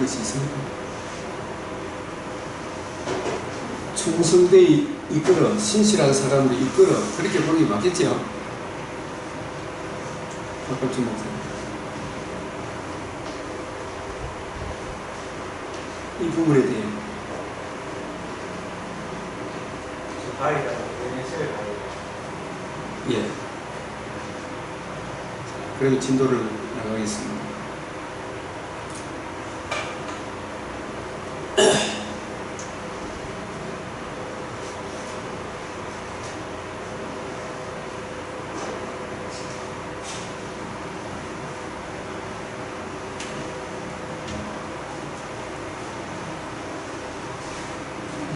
것이 있습니까? 충성되이 이끌어, 신실한 사람으로 이끌어, 그렇게 보는 게 맞겠죠? 박갑준 목사님. 이 부분에 대해. 예. 그럼 진도를 나가겠습니다.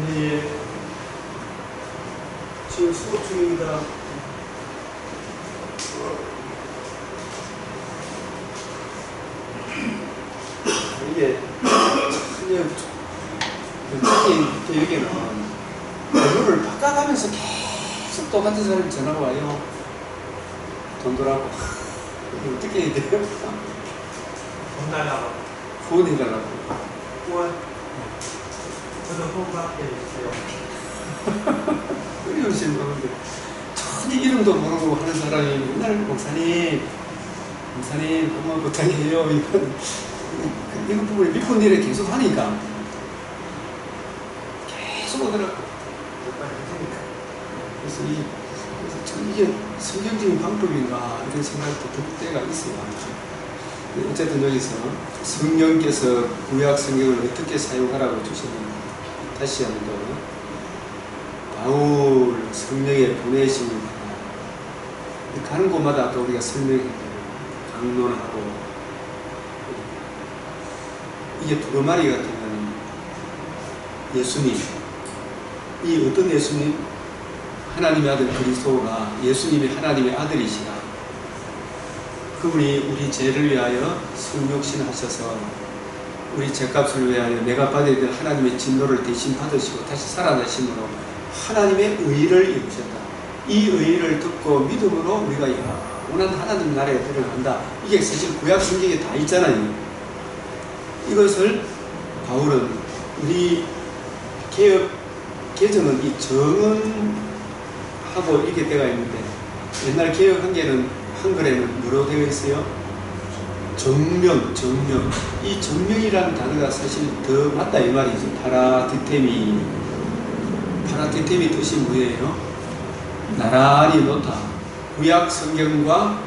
네. 지금 수업 중입니다. 이게 전혀 교육에는 언어를 바꿔가면서 계속 똑같은 사람이 전화가 와요. 돈 돌아고 어떻게 해야 돼요? 돈 달라고. 후원 해달라고. 후원. 저도 후원받게 해주세요. 어려우신 분인데 전혀 이름도 모르고 하는 사람이 맨날 목사님 한번 부탁해요. 이런 부분에 믿고 일에 계속 하니까 계속 오더라고. 그래서 참 이게 성경적인 방법인가 이런 생각도 들 때가 있어요. 어쨌든 여기서 성령께서 구약 성경을 어떻게 사용하라고 주시는가 다시 한번 바울 성령의 보내심을 가는 곳마다 또 우리가 설명하고 강론하고 이게 두루마리 같으면 예수님, 이 어떤 예수님? 하나님의 아들 그리스도가 예수님이 하나님의 아들이시라. 그분이 우리 죄를 위하여 성육신하셔서 우리 죄값을 위하여 내가 받아야 될 하나님의 진노를 대신 받으시고 다시 살아나심으로 하나님의 의를 이루셨다. 이 의를 듣고 믿음으로 우리가 영원한 하나님 나라에 들어간다. 이게 사실 구약 성경에 다 있잖아요. 이것을 바울은 우리 개혁 개정은 이 정언하고 이렇게 되어 있는데 옛날 개혁 한글에는 뭐로 되어 있어요? 정명. 이 정명이라는 단어가 사실 더 맞다 이 말이죠. 파라디테미 뜻이 뭐예요? 나란히 놓다. 구약 성경과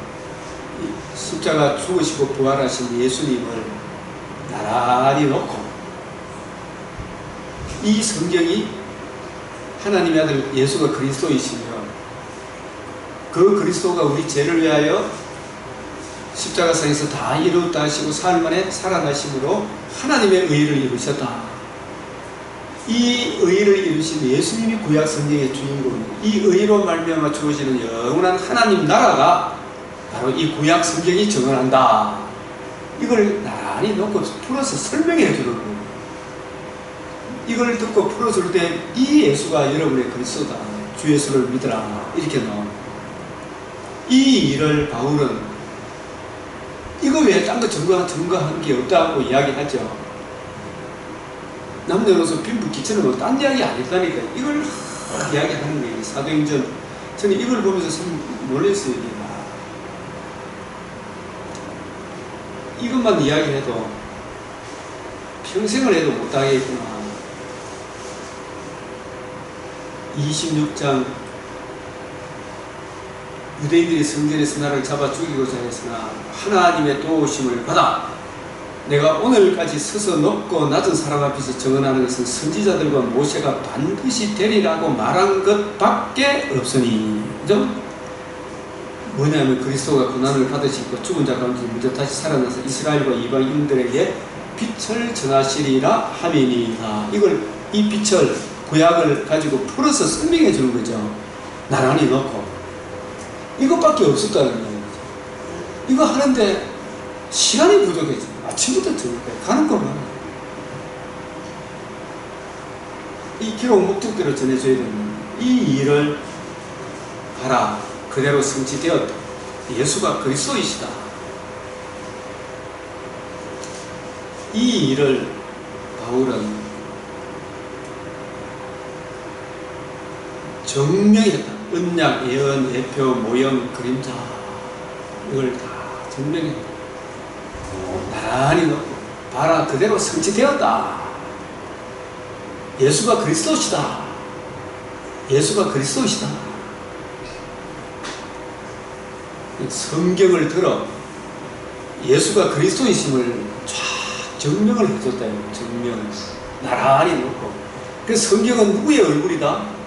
십자가 죽으시고 부활하신 예수님을 나란히 놓고 이 성경이 하나님의 아들 예수가 그리스도이시며 그 그리스도가 우리 죄를 위하여 십자가상에서 다 이루었다 하시고 사흘 만에 살아나심으로 하나님의 의를 이루셨다. 이 의를 이루신 예수님이 구약 성경의 주인공입니다. 이 의로 말미암아 주어지는 영원한 하나님 나라가 바로 이 구약 성경이 정언한다. 이걸 나란히 놓고 풀어서 설명해 주는 거예요. 이걸 듣고 풀어줄 때 이 예수가 여러분의 그리스도다. 주 예수를 믿으라. 이렇게 나옵니다. 이 일을 바울은 이거 외에 딴 거 증거한 게 없다고 이야기하죠. 남녀노소 빈부 기천으로 딴 이야기 안 했다니까. 이걸 이야기하는 거예요. 사도행전. 저는 이걸 보면서 참 놀랐어요. 이것만 이야기해도 평생을 해도 못하겠구나. 26장 유대인들이 성전에서 나를 잡아 죽이고자 했으나 하나님의 도우심을 받아 내가 오늘까지 서서 높고 낮은 사람 앞에서 증언하는 것은 선지자들과 모세가 반드시 되리라고 말한 것밖에 없으니. 그죠? 뭐냐면 그리스도가 고난을 받으시고 죽은 자 가운데 먼저 다시 살아나서 이스라엘과 이방인들에게 빛을 전하시리라 하미니이다. 이걸 이 빛을 구약을 가지고 풀어서 설명해 주는 거죠. 나란히 놓고 이것밖에 없었다는 거예요. 이거 하는데 시간이 부족해져. 아침부터 저녁까지 가는 것만 이 기록 목적대로 전해줘야 되는 이 일을 봐라. 그대로 성취되었다. 예수가 그리스도이시다. 이 일을 바울은 정명히 했다. 언약, 예언, 예표, 모형, 그림자 이걸 다 정명히 했다. 나란히 놓고 봐라 그대로 성취되었다. 예수가 그리스도시다. 예수가 그리스도시다. 성경을 들어 예수가 그리스도이심을 쫙 증명을 해줬다. 증명. 나란히 놓고. 그래서 성경은 누구의 얼굴이다?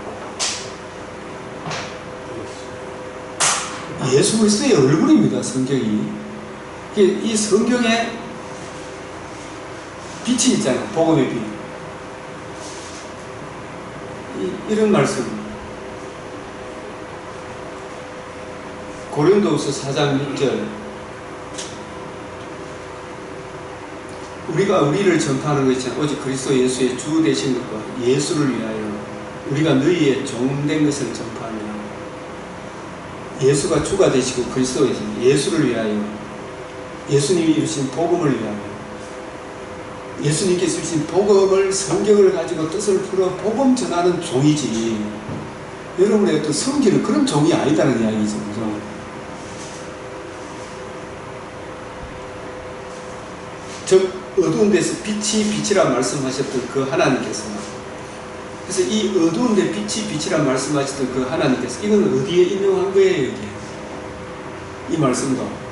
예수 그리스도의 얼굴입니다. 성경이. 이 성경에 빛이 있잖아요. 복음의 빛. 이런 말씀. 고린도후서 4장 6절. 우리가 우리를 전파하는 것 있잖아요. 오직 그리스도 예수의 주 되신 것과 예수를 위하여 우리가 너희의 종된 것을 전파하며 예수가 주가 되시고 그리스도이신 예수를 위하여 예수님이 이루신 복음을 위하여 예수님께서 주신 복음을 성경을 가지고 뜻을 풀어 복음 전하는 종이지 여러분의 어떤 성기는 그런 종이 아니다는 이야기죠. 그죠? 즉 어두운 데서 빛이라 말씀하셨던 그 하나님께서 그래서 이 어두운 데 빛이라 말씀하셨던 그 하나님께서 이건 어디에 인용한 거예요? 여기에 이 말씀도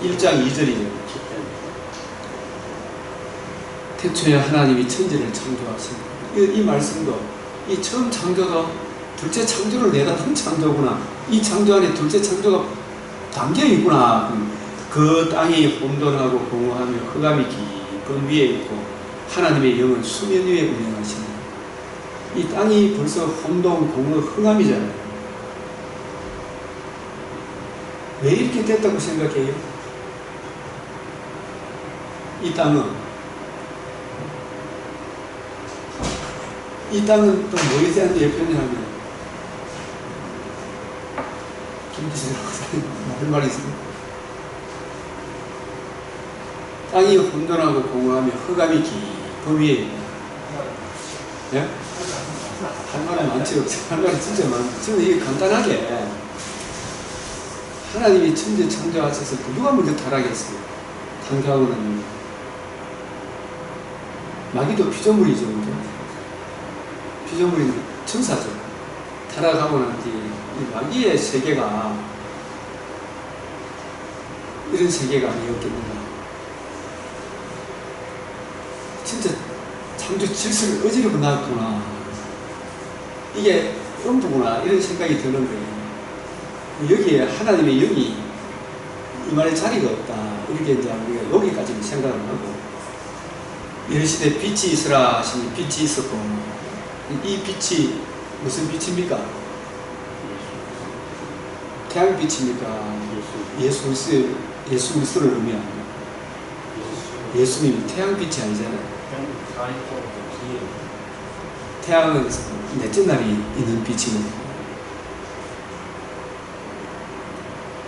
1장 2절이죠. 태초에 하나님이 천지를 창조하십니다. 이 말씀도 이 처음 창조도 둘째 창조를 내다본 창조구나. 이 창조 안에 둘째 창조가 담겨 있구나. 그 땅이 혼돈하고 공허하며 흑암이 깊은 위에 있고 하나님의 영은 수면 위에 운행하시는 이 땅이 벌써 혼돈, 공허, 흑암이잖아요. 왜 이렇게 됐다고 생각해요? 이 땅은 또 뭐에 대한 예표냐면 김기진이라고 할 말이 있습니다. 땅이 혼돈하고 공허하며 흑암이 깊은 위에 있다. 예? 할 말이 많죠. 할 말이 진짜 많죠. 저는 이게 간단하게 하나님이 천지 창조하셔서 누가 먼저 타락했어요? 탄교하고 난 마귀도 피조물이죠. 그죠? 피조물인 천사죠. 타락하고 난 뒤 이 마귀의 세계가 이런 세계가 아니었겠는가. 진짜 창조 질서를 어지럽고 나왔구나. 이게 음부구나. 이런 생각이 드는 거예요. 여기에 하나님의 영이 이 말에 자리가 없다. 이렇게 이제 우리가 여기까지 생각을 하고 이르시되 빛이 있으라 하시니 빛이 있었고 이 빛이 무슨 빛입니까? 태양빛입니까? 예수 그리스도를 의미합니다. 예수님이 태양빛이 아니잖아요. 태양은 넷째 날이 있는 빛이거든요.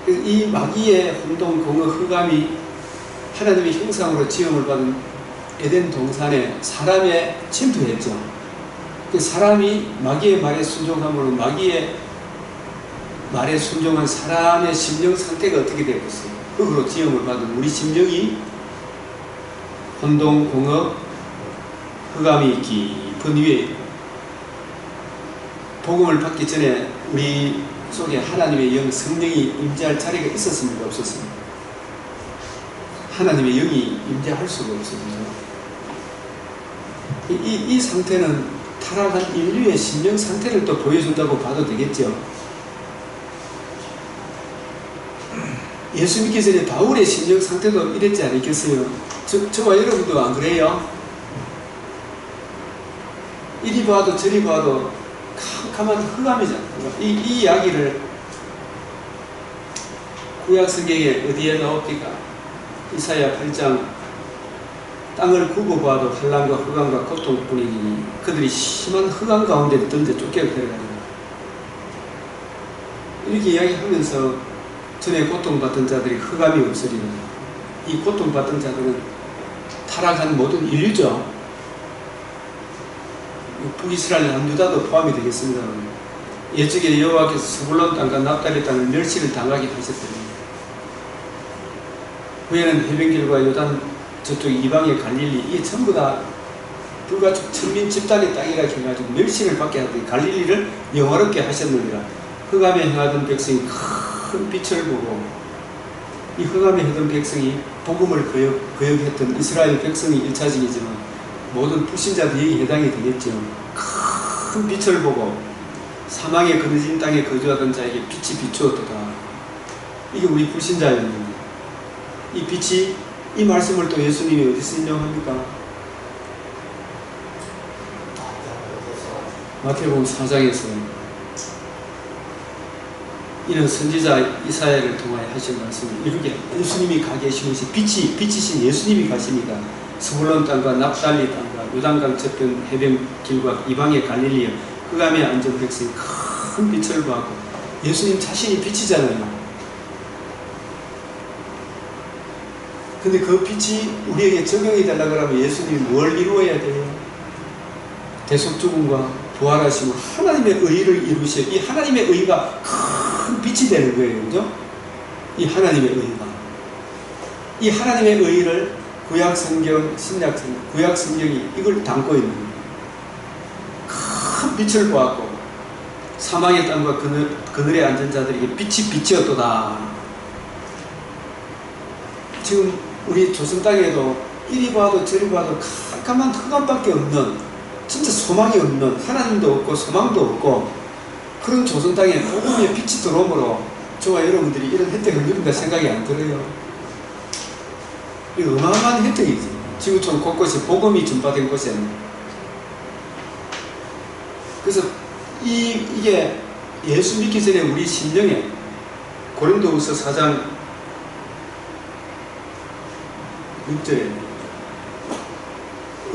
이 마귀의 혼돈, 공허, 흑암이 하나님의 형상으로 지음을 받은 에덴 동산에 사람에 침투했죠. 그 사람이 마귀의 말에 순종함으로 마귀의 말에 순종한 사람의 심령 상태가 어떻게 되었어요? 흙으로 지음을 받은 우리 심령이 혼돈, 공허, 흑암이 깊은 위에 복음을 받기 전에 우리 속에 하나님의 영, 성령이 임재할 자리가 있었습니까? 없었습니까? 하나님의 영이 임재할 수가 없습니다. 이 상태는 타락한 인류의 심령 상태를 또 보여준다고 봐도 되겠죠. 예수 믿기 전에 바울의 심령 상태도 이랬지 않겠어요? 저와 여러분도 안 그래요? 이리 봐도 저리 봐도 캄캄한 흑암이잖아요. 이 이야기를 구약 성경에 어디에 나옵니까? 이사야 8장 땅을 굽어 봐도 환난과 흑암과 고통뿐이니 그들이 심한 흑암 가운데 던져 쫓겨 들어가는 이렇게 이야기하면서 전에 고통받던 자들이 흑암이 없으리라. 이 고통받던 자들은 타락한 모든 인류죠. 북이스라엘 남유다도 포함이 되겠습니다. 예적에 여호와께서 스불론 땅과 납달리 땅을 멸시를 당하게 하셨더니 후에는 해변길과 요단 저쪽 이방의 갈릴리 이게 전부 다 불가축 천민 집단의 땅이라 해가지고 멸시를 받게 하더니 갈릴리를 영화롭게 하셨느니라. 흑암에 행하던 백성이 큰 빛을 보고 이 흑암에 행하던 백성이 복음을 거역했던 이스라엘 백성이 1차적이지만 모든 불신자들이 해당이 되겠죠. 큰 빛을 보고 사망에 그늘진 땅에 거주하던 자에게 빛이 비추었도다. 이게 우리 불신자였는데 이 빛이 이 말씀을 또 예수님이 어디서 인용합니까? 마태복음 4장에서 이는 선지자 이사야를 통하여 하신 말씀이 이렇게 예수님이 가 계신 것이 빛이신 예수님이 가시니까 스불론 땅과 납달리 땅과 요단강 저편 해변길과 이방의 갈릴리에 흑암에 앉은 백성이 큰 빛을 보았고 예수님 자신이 빛이잖아요. 근데 그 빛이 우리에게 적용이 되려고 하면 예수님이 뭘 이루어야 돼요? 대속죽음과 부활하심으로 하나님의 의를 이루셔야 이 하나님의 의가 큰 빛이 되는 거예요. 그죠? 이 하나님의 의가. 이 하나님의 의를 구약성경, 신약성경, 구약성경이 이걸 담고 있는 거예요. 큰 빛을 보았고 사망의 땅과 그늘에 앉은 자들에게 빛이 빛이었도다. 지금 우리 조선 땅에도 이리 봐도 저리 봐도 깜깜한 흑암밖에 없는 진짜 소망이 없는 하나님도 없고 소망도 없고 그런 조선 땅에 복음의 빛이 들어오므로 저와 여러분들이 이런 혜택을 누린다 생각이 안 들어요. 이 어마어마한 혜택이지. 지구촌 곳곳이 복음이 전파된 곳에는. 그래서 이게 예수 믿기 전에 우리 심령에 고린도후서 4장 6절에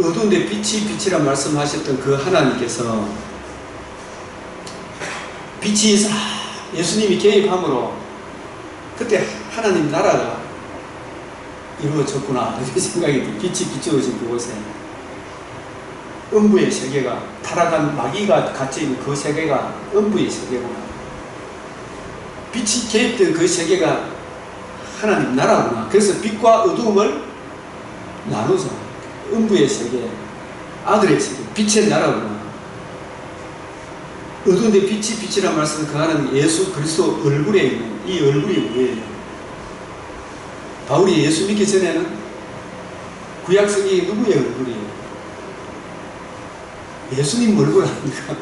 어두운데 빛이 빛이라 말씀하셨던 그 하나님께서 빛이 예수님이 개입함으로 그때 하나님 나라가 이루어졌구나 이런 생각이 들어요. 빛이 비추어진 그곳에 음부의 세계가 타락한 마귀가 갇혀있는 그 세계가 음부의 세계구나. 빛이 개입된 그 세계가 하나님 나라구나. 그래서 빛과 어두움을 나누자. 음부의 세계, 아들의 세계, 빛의 나라구나. 어두운데 빛이 빛이란 말씀은 그 하나님 예수 그리스도 얼굴에 있는 이 얼굴이 뭐예요? 바울이 예수 믿기 전에는 구약 성경이 누구의 얼굴이에요? 예수님 얼굴 아닙니까?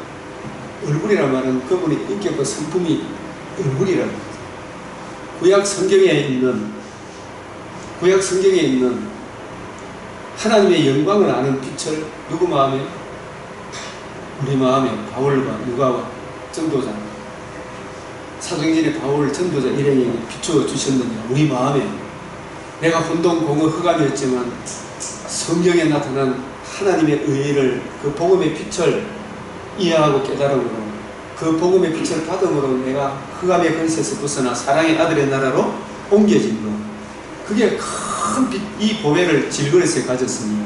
얼굴이란 말은 그분의 인격과 성품이 얼굴이라는 거죠. 구약 성경에 있는 하나님의 영광을 아는 빛을 누구 마음에? 우리 마음에 바울과 누가와 전도자 사도행전의 바울 전도자 일행에게 비추어 주셨느냐? 우리 마음에 내가 혼돈 공허 흑암이었지만 성경에 나타난 하나님의 의를 그 복음의 빛을 이해하고 깨달음으로 그 복음의 빛을 받음으로 내가 흑암의 근세에서 벗어나 사랑의 아들의 나라로 옮겨진 것. 그게 큰 빛, 이 보배를 질그릇에 가졌으니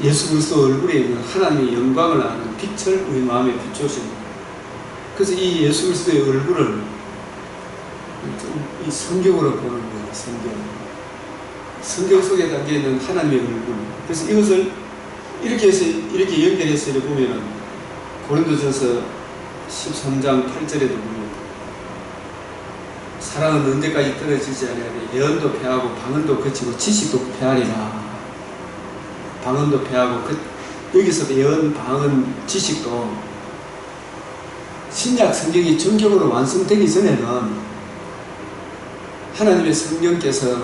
예수 그리스도 얼굴에 있는 하나님의 영광을 아는 빛을 우리 마음에 비추신 것. 그래서 이 예수 그리스도의 얼굴을 이 성경으로 보는 거예요. 성경 속에 담겨있는 하나님의 얼굴. 그래서 이것을 이렇게 해서 이렇게 연결해서 이렇게 보면은 고린도전서 13장 8절에도 보면 사랑은 언제까지 떨어지지 아니하되 예언도 패하고 방언도 그치고 지식도 패하리라. 방언도 패하고 여기서 예언, 방언, 지식도 신약 성경이 전격으로 완성되기 전에는 하나님의 성령께서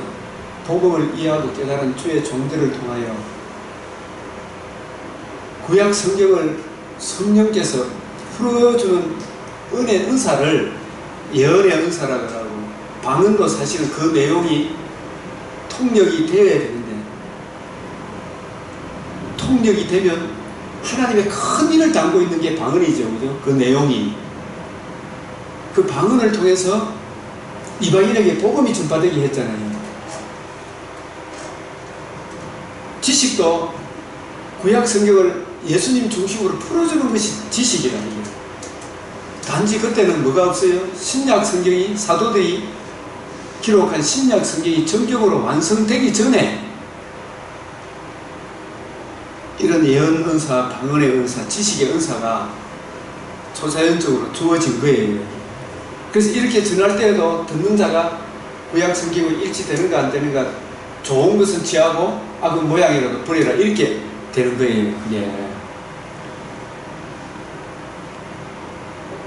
복음을 이해하고 깨달은 주의 종들을 통하여 구약 성경을 성령께서 풀어주는 은혜 은사를 예언의 은사라고 하고 방언도 사실은 그 내용이 통역이 되어야 되는데 통역이 되면 하나님의 큰 일을 담고 있는 게 방언이죠. 그죠? 그 내용이 그 방언을 통해서 이방인에게 복음이 전파되게 했잖아요. 지식도 구약 성경을 예수님 중심으로 풀어주는 것이 지식이라는 거예요. 단지 그때는 뭐가 없어요? 신약 성경이, 사도들이 기록한 신약 성경이 정경으로 완성되기 전에 이런 예언 은사, 방언의 은사, 지식의 은사가 초자연적으로 주어진 거예요. 그래서 이렇게 전할 때에도 듣는 자가 구약 성경과 일치되는가 안 되는가, 좋은 것은 취하고 악은 모양이라도 버리라, 이렇게 되는 거예요. 그게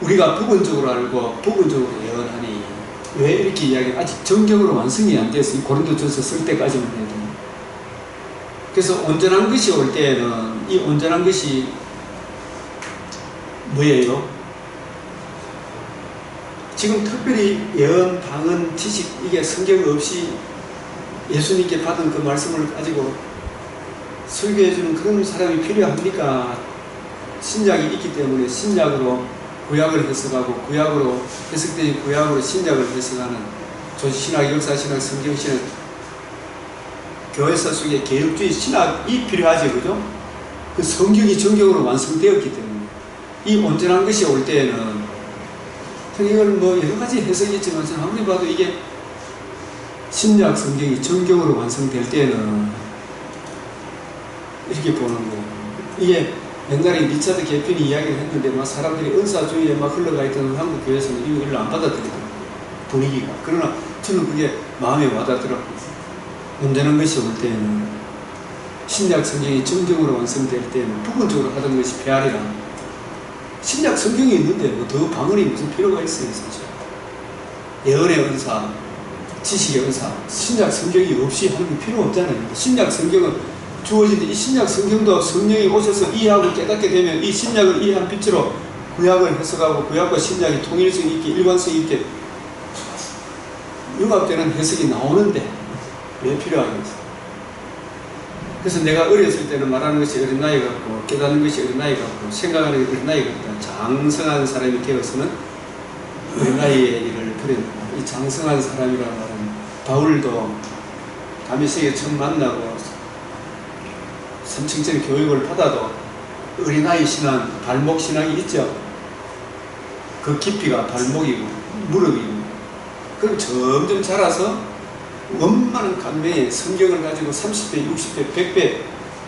우리가 부분적으로 알고 부분적으로 예언하니, 왜 이렇게 이야기, 아직 정경으로 완성이 안 됐어요. 고린도전서 쓸 때까지만 해도. 그래서 온전한 것이 올 때에는 이 온전한 것이 뭐예요? 지금 특별히 예언, 방언, 지식, 이게 성경 없이 예수님께 받은 그 말씀을 가지고 설교해주는 그런 사람이 필요합니까? 신약이 있기 때문에 신약으로 구약을 해석하고, 구약으로 해석된 구약으로 신약을 해석하는 조신학, 역사신학, 성경신학, 교회사 속에 개혁주의 신학이 필요하지, 그죠? 그 성경이 정경으로 완성되었기 때문에 이 온전한 것이 올 때에는, 이걸 뭐 여러 가지 해석이 있지만 아무리 봐도 이게 신약 성경이 정경으로 완성될 때는 이렇게 보는 거예요. 이게 옛날에 리차드 개핀이 이야기를 했는데 막 사람들이 은사주의에 막 흘러가 있던 한국 교회에서는 이걸 안 받아들이더라고요, 분위기가. 그러나 저는 그게 마음에 와닿더라고요. 온전한 것이 올 때에는, 신약 성경이 정경으로 완성될 때에는 부분적으로 하던 것이 배알이라. 신약 성경이 있는데 뭐 더 방언이 무슨 필요가 있어요, 사실. 예언의 은사, 지식의 은사, 신약 성경이 없이 하는 게 필요 없잖아요. 신약 성경은 주어진 이 신약 성경도 성령이 오셔서 이해하고 깨닫게 되면 이 신약을 이해한 빛으로 구약을 해석하고, 구약과 신약이 통일성 있게, 일관성 있게 융합되는 해석이 나오는데 왜 필요하겠어요? 그래서 내가 어렸을 때는 말하는 것이 어린 나이 같고, 깨닫는 것이 어린 나이 같고, 생각하는 것이 어린 나이 같다. 장성한 사람이 되어서는 어린 나이의 일을 버린다. 이 장성한 사람이라는 말은 바울도 다메섹에 처음 만나고 3층짜리 교육을 받아도 어린아이 신앙, 발목 신앙이 있죠. 그 깊이가 발목이고 무릎이고, 그럼 점점 자라서 원만한 감명의 성경을 가지고 30배, 60배, 100배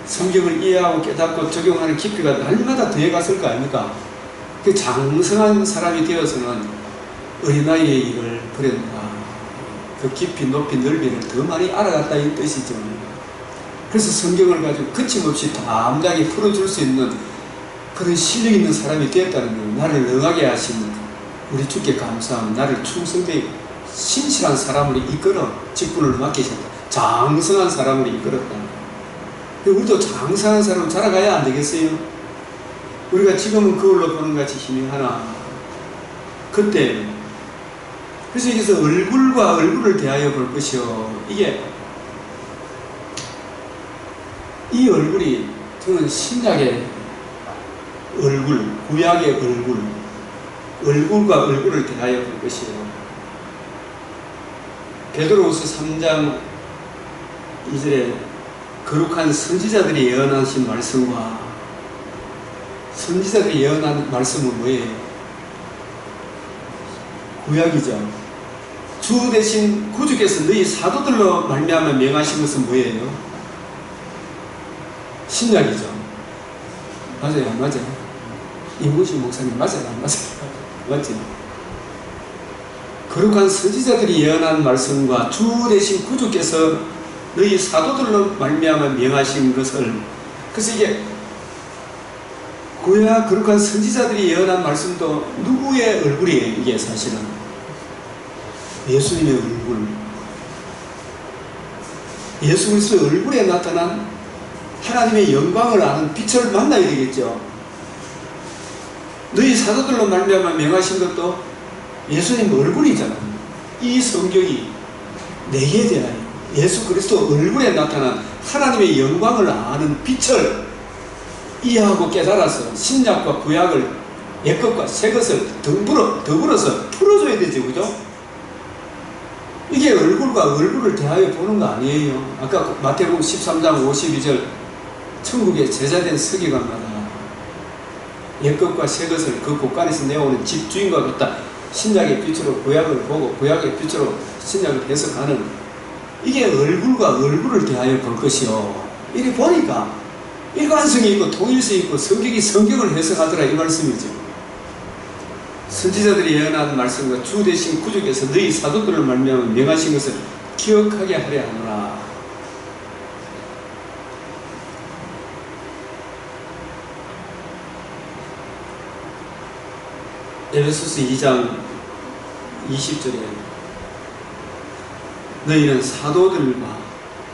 성경을 이해하고 깨닫고 적용하는 깊이가 날마다 더해갔을 거 아닙니까? 그 장성한 사람이 되어서는 어린아이의 일을 버린다. 그 깊이, 높이, 넓이를 더 많이 알아갔다 이 뜻이죠. 그래서 성경을 가지고 거침없이 담담하게 풀어줄 수 있는 그런 실력 있는 사람이 되었다는 거예요. 나를 능하게 하신 우리 주께 감사함. 나를 충성되게 신실한 사람으로 이끌어 직분을 맡기셨다. 장성한 사람으로 이끌었다. 우리도 장성한 사람으로 자라가야 안 되겠어요? 우리가 지금은 거울로 보는 같이 힘이 하나, 그때, 그래서 여기서 얼굴과 얼굴을 대하여 볼 것이요. 이 얼굴이 저는 신약의 얼굴, 구약의 얼굴, 얼굴과 얼굴을 대하여 볼 것이에요. 베드로후서 3장 2절에 거룩한 선지자들이 예언하신 말씀과, 선지자들이 예언한 말씀은 뭐예요? 구약이죠. 주 대신 구주께서 너희 사도들로 말미암아 명하신 것은 뭐예요? 신약이죠. 맞아요, 안 맞아요? 임구식 목사님 맞아요, 안 맞아요? 맞지? 거룩한 선지자들이 예언한 말씀과 주 대신 구주께서 너희 사도들로 말미암아 명하신 것을, 그래서 이게 구약 거룩한 선지자들이 예언한 말씀도 누구의 얼굴이에요? 이게 사실은 예수님의 얼굴, 예수 그리스도의 얼굴에 나타난 하나님의 영광을 아는 빛을 만나야 되겠죠. 너희 사도들로 말미암아 명하신 것도 예수님 얼굴이잖아요. 이 성경이 내게 대하여 예수 그리스도 얼굴에 나타난 하나님의 영광을 아는 빛을 이해하고 깨달아서 신약과 구약을 옛것과 새것을 더불어서 보여야 되죠, 그죠? 이게 얼굴과 얼굴을 대하여 보는 거 아니에요. 아까 마태복음 13장 52절 천국에 제자된 서기관마다 옛것과 새것을 그 곳간에서 내어오는 집주인과 같다. 신약의 빛으로 구약을 보고 구약의 빛으로 신약을 해석하는 이게 얼굴과 얼굴을 대하여 볼 것이요. 이렇게 보니까 일관성이 있고 통일성이 있고 성경이 성경을 해석하더라 이 말씀이죠. 선지자들이 예언한 말씀과 주 대신 구주께서 너희 사도들을 말미암아 명하신 것을 기억하게 하려 하노라. 에베소서 2장 20절에 너희는 사도들과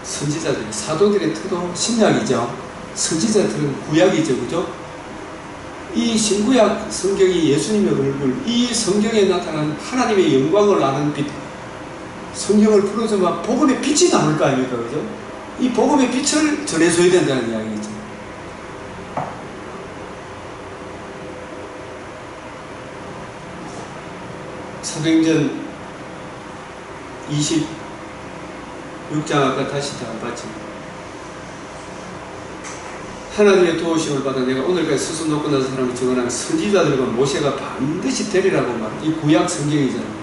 선지자들, 사도들의 태도 신약이죠. 선지자들은 구약이죠, 그죠? 이 신구약 성경이 예수님의 얼굴, 이 성경에 나타난 하나님의 영광을 아는 빛, 성경을 풀어주면 복음의 빛이 나올 거 아닙니까, 그죠? 이 복음의 빛을 전해줘야 된다는 이야기죠. 사도행전 26장 아까 다시 다 봤죠. 하나님의 도우심을 받아 내가 오늘까지 스스로 놓고 나서 사람이 증언하는 선지자들과 모세가 반드시 되리라고 말한 이 구약 성경이잖아요.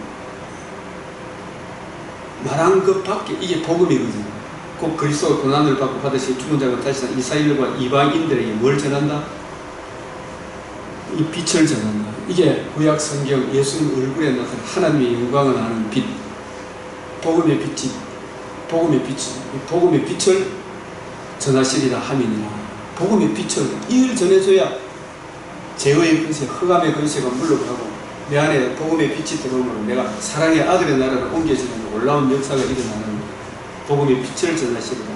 말한 것 밖에 이게 복음이거든요. 곧 그리스도가 고난을 받고 받으시 죽은 자가 다시 산 이스라엘과 이방인들에게 뭘 전한다? 이 빛을 전한다. 이게 구약 성경 예수님 얼굴에 나타난 하나님의 영광을 아는 빛, 복음의 빛이 복음의 빛을 전하시리라 함이니라. 복음의 빛을 이를 전해줘야 죄의 근세, 흑암의 근세가 물러가고 내 안에 복음의 빛이 들어오므로 내가 사랑의 아들의 나라로 옮겨지는 놀라운 역사가 일어나는 복음의 빛을 전하시리라.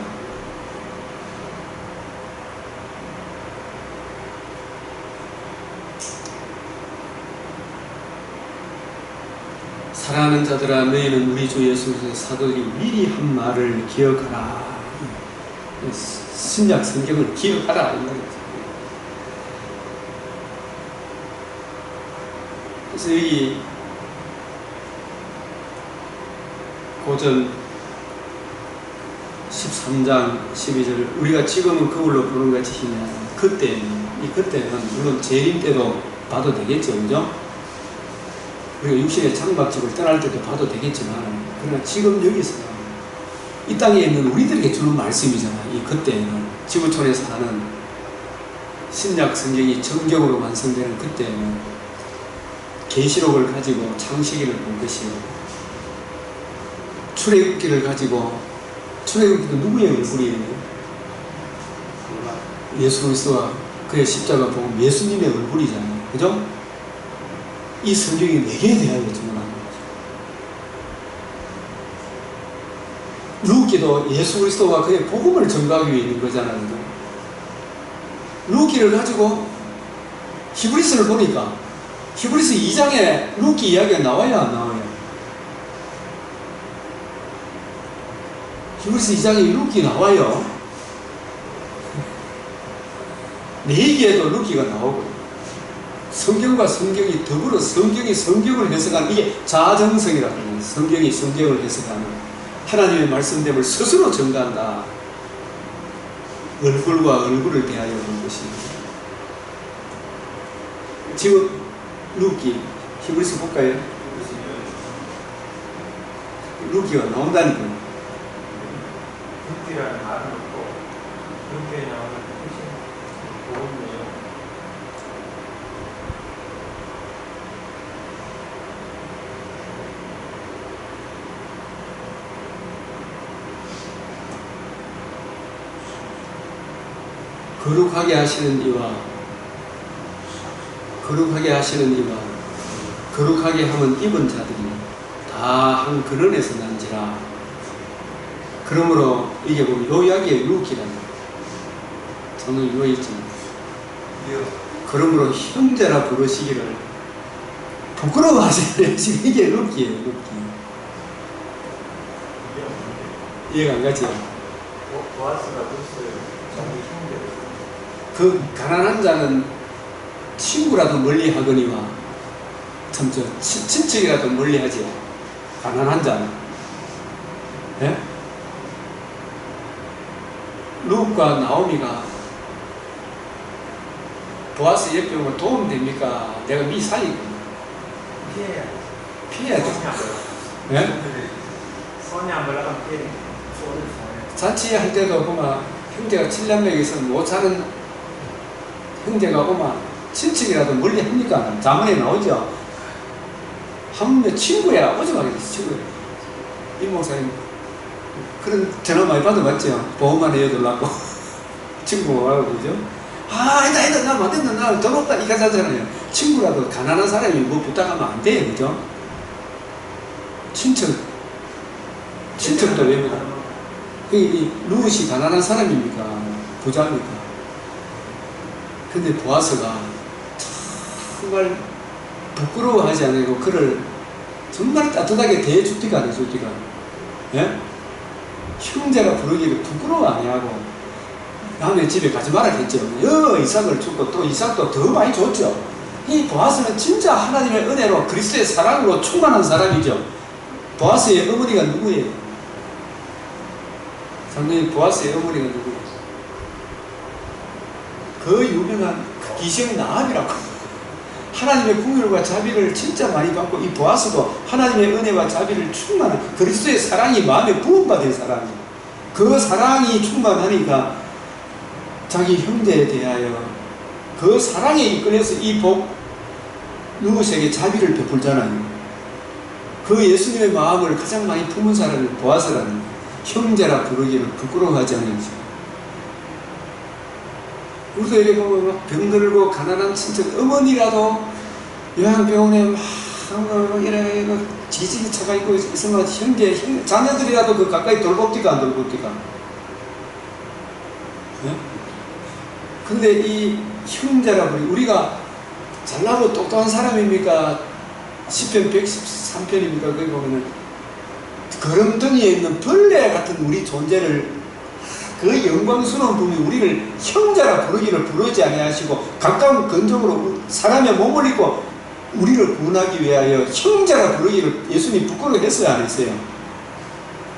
사랑하는 자들아 너희는 우리 주 예수 그리스도의 사도들이 미리 한 말을 기억하라. 신약 성경을 기억하라. 그래서 여기 고전 13장 12절 우리가 지금은 거울로 보는 같이 힘이 그때는 물론 재림 때도 봐도 되겠죠, 그죠? 우리가 육신의 장박집을 떠날 때도 봐도 되겠지만 그러나 지금 여기서 이 땅에 있는 우리들에게 주는 말씀이잖아. 이 그때는 지구촌에서 하는 신약 성경이 정경으로 완성되는 그때는 계시록을 가지고 창세기를 본 것이요 출애굽기를 가지고 출애굽기도 누구의 얼굴이에요? 예수 그리스도와 그의 십자가 복음 예수님의 얼굴이잖아요. 그죠? 이 성경이 내게 대하여 증언하는 거죠. 루키도 예수 그리스도와 그의 복음을 전가하기 위해 있는 거잖아요. 그죠? 루키를 가지고 히브리서를 보니까 히브리서 2장에 루키 이야기가 나와요, 안 나와요? 히브리서 2장에 루키 나와요. 내 얘기에도 루키가 나오고 성경과 성경이 더불어 성경이 성경을 해석하는 이게 자정성이라고 합니다. 성경이 성경을 해석하는 하나님의 말씀됨을 스스로 전가한다. 얼굴과 얼굴을 대하여 본 것입니다. 지금 루키 히브리서 볼까요? 루키가 나온다니까. 루키라는 말은 없고 루키에 나오는 뜻이 복음 내용. 거룩하게 하시는 이와 거룩하게 하면 입은 자들이 다 한 근원에서 난지라. 그러므로 이게 보면 요 이야기에 루키라는 저는 요 있잖아요. 그러므로 형제라 부르시기를 부끄러워하시는 이게 루키예요. 루키. 이해가 안 가죠? 보아스가 그랬어요. 자기 형제를. 그 가난한 자는 친구라도 멀리 하거니와 참 친척이라도 멀리하지. 가난한 자는. 예? 룻과 나오미가 보아스 옆에 오면 도움 됩니까? 내가 미 살리고 피해야 돼. 피해야 돼. 예? 선양을 하면 피해. 자취할 때도 보면 형제가 7남매에서 못 사는 형제가 보면 친척이라도 멀리 합니까? 자문에 나오죠. 한번 친구야. 오지 말겠어. 친구야. 이 목사님 그런 전화 많이 받아봤죠. 보험만 해줘달라고. 친구가 와고 그러죠. 아니다 나 맞겠다. 나 돈 없다 이거 하잖아요. 친구라도 가난한 사람이 뭐 부탁하면 안 돼요. 그죠? 친척도 왜냐 이 룻이 가난한 사람입니까? 부자입니까? 근데 보아스가 정말 부끄러워하지 않고 그를 정말 따뜻하게 대해주디가 안 해주디가. 예? 형제가 부르기를 부끄러워 안 하고 다음에 집에 가지 말아야겠죠. 이삭을 주고 또 이삭도 더 많이 줬죠. 이 보아스는 진짜 하나님의 은혜로 그리스도의 사랑으로 충만한 사람이죠. 보아스의 어머니가 누구예요? 상당히 보아스의 어머니가 누구예요? 그 유명한 기생 나암이라고. 하나님의 긍휼과 자비를 진짜 많이 받고 이 보아스도 하나님의 은혜와 자비를 충만한 그리스도의 사랑이 마음에 부음받은 사람이에요. 그 사랑이 충만하니까 자기 형제에 대하여 그 사랑에 이끌려서 이 룻에게 자비를 베풀잖아요. 그 예수님의 마음을 가장 많이 품은 사람이 보아스라는 형제라 부르기를 부끄러워하지 않는지. 우리도 이렇게 보면 병들고 가난한 친척 어머니라도 요양병원에 막 이래 지지기 차가 있고 있으면 형제 자녀들이라도 그 가까이 돌봅디가 안 돌봅디가. 네? 근데 이 형제라 우리가 잘나고 똑똑한 사람입니까? 10편 113편입니까? 거기 보면은 거름덩이에 있는 벌레 같은 우리 존재를 그 영광스러운 분이 우리를 형제라 부르기를 부르지 아니하시고 가까운 근종으로 사람의 몸을 입고 우리를 구원하기 위하여 형제라 부르기를 예수님이 부끄러워했어요 안 했어요?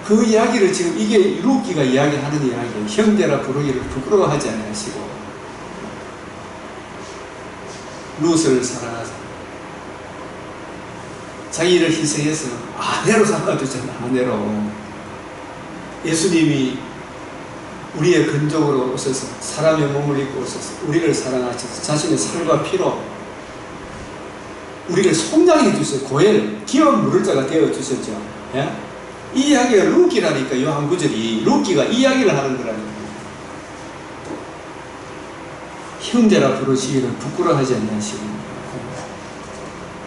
그 이야기를 지금 이게 룻기가 이야기하는 이야기예요. 형제라 부르기를 부끄러워하지 아니하시고 룻을 사랑하사 자기를 희생해서 아내로 삼아주잖아. 아내로 예수님이 우리의 근족으로 오셔서 사람의 몸을 입고 오셔서 우리를 사랑하셔서 자신의 살과 피로 우리를 속량해 주셔서 고엘 기업 물을 자가 되어 주셨죠. 예? 이 이야기가 룻기라니까. 요 한 구절이 룻기가 이야기를 하는 거라니까. 형제라 부르시기를 부끄러워하지 않냐시고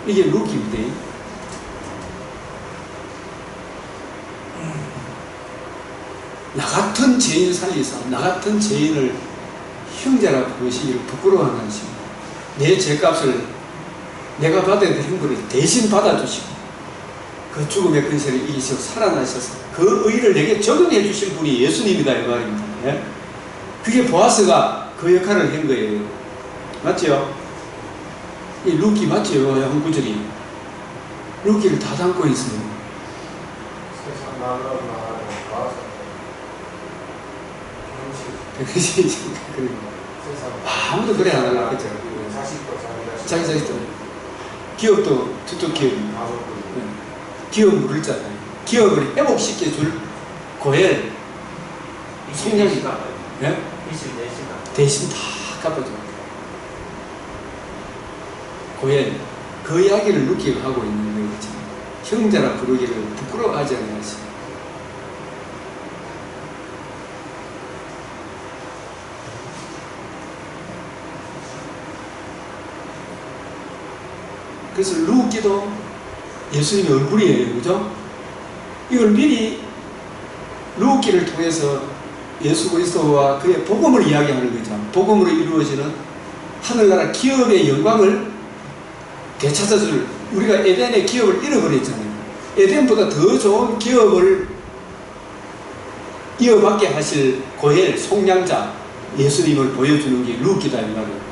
이게 룻기인데 나 같은 죄인 살리사 나 같은 죄인을 형제라 부르시기를 부끄러워하는 것입니다. 내 죄값을 내가 받아야 될 형벌을 대신 받아주시고 그 죽음의 근세를 이기시고 살아나셔서 그 의를 내게 적용해 주실 분이 예수님이다 이 말입니다. 예? 그게 보아스가 그 역할을 한 거예요. 맞죠? 이 룻기 맞죠? 한 구절이 룻기를 다 담고 있어요. 아무도 그래 안 하려고 했죠. 자기 자식도 기업도 저쪽 기업 기업 물을 잖아요. 기업을 회복시켜 줄 고엘 성령이 예? 대신 다 갚아줘. 고엘 그 이야기를 룻기가 하고 있는 거예요. 형제라 부르기를 부끄러워하지 않으시. 그래서 룻기도 예수님의 얼굴이에요. 그죠? 이걸 미리 룻기를 통해서 예수 그리스도와 그의 복음을 이야기하는 거죠. 복음으로 이루어지는 하늘나라 기업의 영광을 되찾아줄, 우리가 에덴의 기업을 잃어버렸잖아요. 에덴보다 더 좋은 기업을 이어받게 하실 고엘, 속량자 예수님을 보여주는 게 룻기다 이 말이에요.